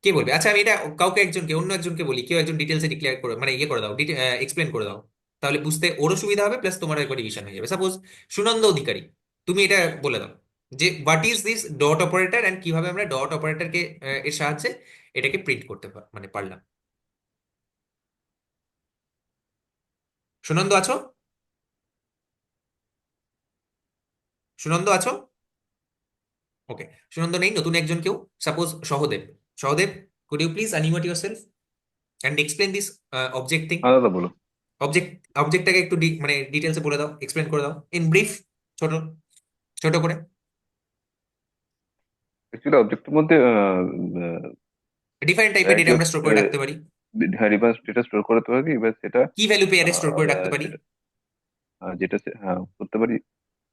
কে বলবে? আচ্ছা, আমি এটা কাউকে একজনকে, অন্য একজনকে বলি, কেউ একজন ডিটেলসে ডিক্লেয়ার করে ইয়ে করে দাও, এক্সপ্লেন করে দাও, তাহলে বুঝতে ওরও সুবিধা হবে, প্লাস তোমার একবার রিভিশন হয়ে যাবে। সাপোজ সুনন্দ অধিকারী, তুমি এটা বলে দাও যে what is this dot operator and কিভাবে আমরা ডট অপারেটরকে এর সাহায্যে এটাকে প্রিন্ট করতে পারলাম। সুনন্দ আছো? সুনন্দ আছো? ওকে, সুনন্দ নেই, নতুন একজন কেউ, suppose Sahadev. Sahadev, could you please animate yourself and explain this object thing. হ্যাঁ দাদা বলো। অবজেক্ট অবজেক্টটাকে একটু ডিটেলসে বলে দাও, এক্সপ্লেন করে দাও ইন ব্রিফ, ছোট ছোট করে। অ্যাকচুয়ালি অবজেক্টের মধ্যে ডিফারেন্ট টাইপের ভ্যারাইটি ডেটা অফ আমরা স্টোর করে রাখতে পারি। রিভার্স ডেটা স্টোর করতে পারি, এবার সেটা কি ভ্যালু পেয়ারে স্টোর করে রাখতে পারি? সেটা যেটা হ্যাঁ করতে পারি।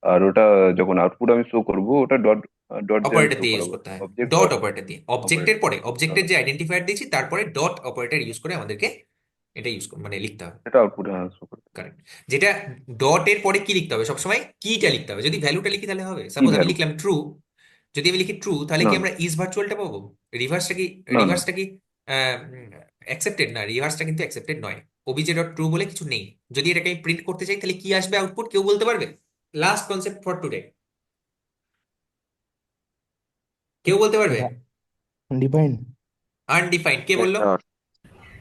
আর ওটা যখন আউটপুট আমি শো করবো, ওটা ডট ডট দিয়ে আমি অপারেটর শো দিয়ে ইউজ করাবো করতে হয়, অবজেক্ট ডট ডট অপারেটর দিয়ে, অবজেক্টের অপারেটর। পরে অবজেক্টের যে আইডেন্টিফায়ার দিয়েছি তারপরে ডট অপারেটর ইউজ করে আমাদেরকে এটা ইউজ মানে লিখতে হবে। এটা আউটপুটে শো করতে হবে। কারেক্ট। যেটা ডট এর পরে কি লিখতে হবে সবসময়, কিটা লিখতে হবে। যদি ভ্যালুটা লিখি তাহলে হবে, কি সাপোজ আমি ভ্যালু? লিখলাম ট্রু, যদি আমি লিখি ট্রু তাহলে না কি না আমরা ইজ ভার্চুয়ালটা পাবো? রিভার্সটা কি, না না রিভার্সটা কি অ্যাকসেপ্টেড না, রিভার্সটা কিন্তু অ্যাকসেপ্টেড নয়। ওবিজে ডট ট্রু বলে কিছু নেই। যদি এটাকে আমি প্রিন্ট করতে চাই তাহলে কি আসবে আউটপুট, কেউ বলতে পারবে? লাস্ট কনসেপ্ট ফর টুডে, কেউ বলতে পারবে? ডিফাইন্ড আনডিফাইন্ড, কে বললো? মেথড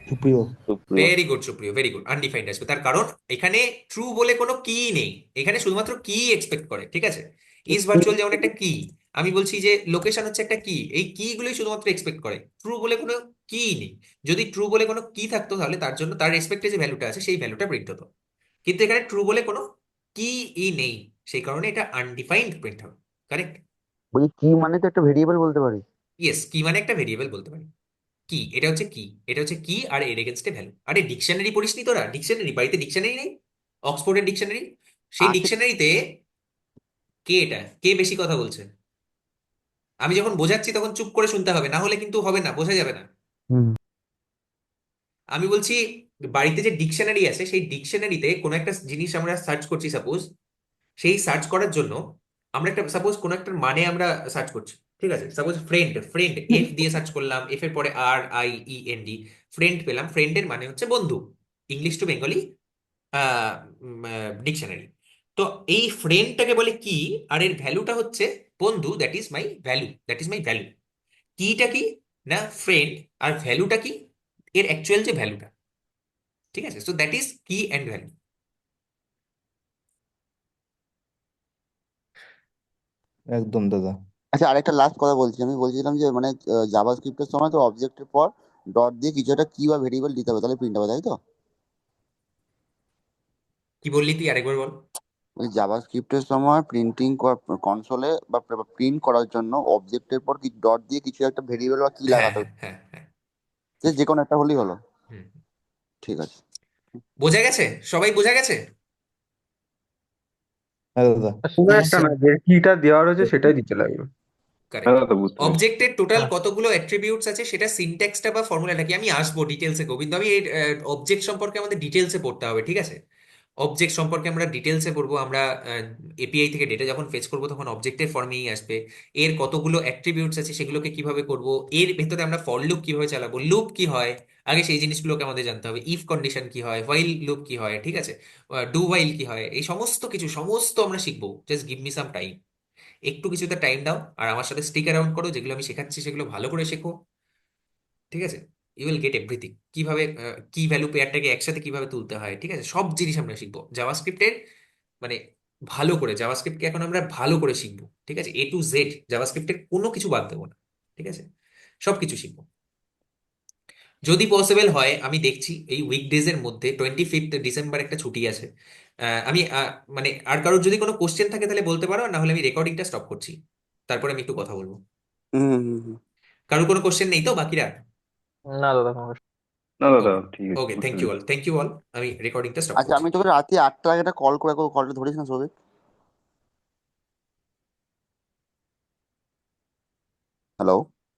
সুপ্রিয় সুপ্রিয়। ভেরি গুড সুপ্রিয়, ভেরি গুড। আনডিফাইন্ড আসবে, তার কারণ এখানে ট্রু বলে কোনো কি নেই, এখানে শুধুমাত্র কি এক্সপেক্ট করে, ঠিক আছে? ইজ ভার্চুয়াল যেমন একটা কি, আমি বলছি যে লোকেশন হচ্ছে একটা কি, এই কি গুলোই শুধুমাত্র এক্সপেক্ট করে, ট্রু বলে কোনো কি নেই। যদি ট্রু বলে কোনো কি থাকতো তাহলে তার জন্য তার রেসপেক্টে যে ভ্যালুটা আছে সেই ভ্যালুটা প্রিন্ট হতো, কিন্তু এখানে ট্রু বলে কোনো কি ই নেই, সেই কারণে এটা আনডিফাইন্ড প্রিন্ট হবে। কারেক্ট? বলি কি মানে তো একটা ভেরিয়েবল বলতে পারি। ইয়েস, কি মানে একটা ভেরিয়েবল বলতে পারি। কি, এটা হচ্ছে কি, এটা হচ্ছে কি আর এর এগেনস্টে ভ্যালু। আরে ডিকশনারি পড়িসনি তোরা? ডিকশনারি, বাড়িতে ডিকশনারি নেই? অক্সফোর্ডের ডিকশনারি, সেই আছে। ডিকশনারিতে কে, এটা কে বেশি কথা বলছে? আমি যখন বোঝাচ্ছি তখন চুপ করে শুনতে হবে, না হলে কিন্তু হবে না, বোঝা যাবে না। হুম। আমি বলছি বাড়িতে যে ডিকশনারি আছে সেই ডিকশনারিতে কোনো একটা জিনিস আমরা সার্চ করছি সাপোজ, সেই সার্চ করার জন্য আমরা একটা সাপোজ কোনো একটা মানে আমরা সার্চ করছি, ঠিক আছে? সাপোজ ফ্রেন্ড, ফ্রেন্ড এফ দিয়ে সার্চ করলাম, এফ এর পরে RIEND, ফ্রেন্ড পেলাম, ফ্রেন্ডের মানে হচ্ছে বন্ধু, ইংলিশ টু বেঙ্গলি ডিকশনারি। তো এই ফ্রেন্ডটাকে বলে কি, আর এর ভ্যালুটা হচ্ছে বন্ধু, that is my value, that is my value. কিটা কি না ফ্রেন্ড, আর ভ্যালুটা কি এর অ্যাকচুয়াল যে ভ্যালুটা, ঠিক আছে? সো দ্যাট ইজ কি অ্যান্ড ভ্যালু। একদম দাদা। আচ্ছা আরেকটা লাস্ট কথা বলছি, আমি বলছিলাম যে মানে জাভা স্ক্রিপ্টের সময় তো অবজেক্টের পর ডট দিয়ে কিছু একটা কি বা ভেরিয়েবল দিতে হবে, তাহলে প্রিন্ট হবে, তাই তো? কি বললি তুই, আরেকবার বল। ওই জাভা স্ক্রিপ্টের সময় প্রিন্টিং কনসোলে বা প্রিন্ট করার জন্য অবজেক্টের পর কি ডট দিয়ে কিছু একটা ভেরিয়েবল বা কি হ্যাঁ লাগাতে হ্যাঁ হবে, হ্যাঁ হ্যাঁ। যে কোনো একটা হলেই হলো। হুম। ঠিক আছে। বোঝা গেছে? সবাই বোঝা গেছে? হ্যাঁ দাদা। পুরো হ্যাঁ একটা স্যার। না, যে কিটা দেওয়া রয়েছে সেটাই দিতে লাগবে। কারেক্ট। হ্যাঁ দাদা বুঝতে পেরেছি। অবজেক্টের টোটাল হ্যাঁ কতগুলো অ্যাট্রিবিউটস আছে সেটা সিনট্যাক্সটা বা ফর্মুলাটা কি আমি আসবো ডিটেলসে, গোবিন্দ। আমি এই অবজেক্ট সম্পর্কে আমাদের ডিটেলসে পড়তে হবে, ঠিক আছে? অবজেক্ট সম্পর্কে আমরা ডিটেলসে পড়বো। আমরা এপিআই থেকে ডেটা যখন ফেচ করবো তখন অবজেক্টের ফর্মেই আসবে। এর কতগুলো অ্যাট্রিবিউটস আছে সেগুলোকে কিভাবে করব, এর ভেতরে আমরা ফর লুপ কিভাবে চালাবো, লুপ কি হয় আগে সেই জিনিসগুলোকে আমাদের জানতে হবে, ইফ কন্ডিশন কি হয়, হোয়াইল লুপ কি হয়, ঠিক আছে, ডু হোয়াইল কি হয়, এই সমস্ত কিছু সমস্ত আমরা শিখবো। Just give me some time, একটু কিছুতে টাইম দাও আর আমার সাথে স্টিক অ্যারাউন্ড করো, যেগুলো আমি শেখাচ্ছি সেগুলো ভালো করে শেখো, ঠিক আছে? You will get everything. কিভাবে কি ভ্যালু পেয়ারটাকে একসাথে কিভাবে তুলতে হয়, ঠিক আছে, সব জিনিস আমরা শিখবো জাভাস্ক্রিপ্টের, মানে ভালো করে জাভাস্ক্রিপ্টকে এখন আমরা ভালো করে শিখবো, ঠিক আছে? A to Z জাভাস্ক্রিপ্টের কোনো কিছু বাদ দেবো না, ঠিক আছে? সব কিছু শিখবো। যদি পসিবল হয় আমি দেখছি এই উইকডেজ এর মধ্যে 25 ডিসেম্বর একটা ছুটি আছে, আমি মানে আর কারোর যদি কোনো কোশ্চেন থাকে তাহলে বলতে পারো, না হলে আমি রেকর্ডিংটা স্টপ করছি, তারপরে আমি একটু কথা বলবো। হুম হুম হুম। কারোর কোনো কোশ্চেন নেই তো বাকিরা? না দাদা কোনো না দাদা ওকে, ঠিক আছে, ওকে, বুঝতে থ্যাংক ইউ পেরেছি। All, thank you all. আমি রেকর্ডিংটা স্টপ আচ্ছা করছি। আমি তোকে রাতে 8টার আগে একটা কল করে, কলটা ধরিস না সৌভিক? হ্যালো।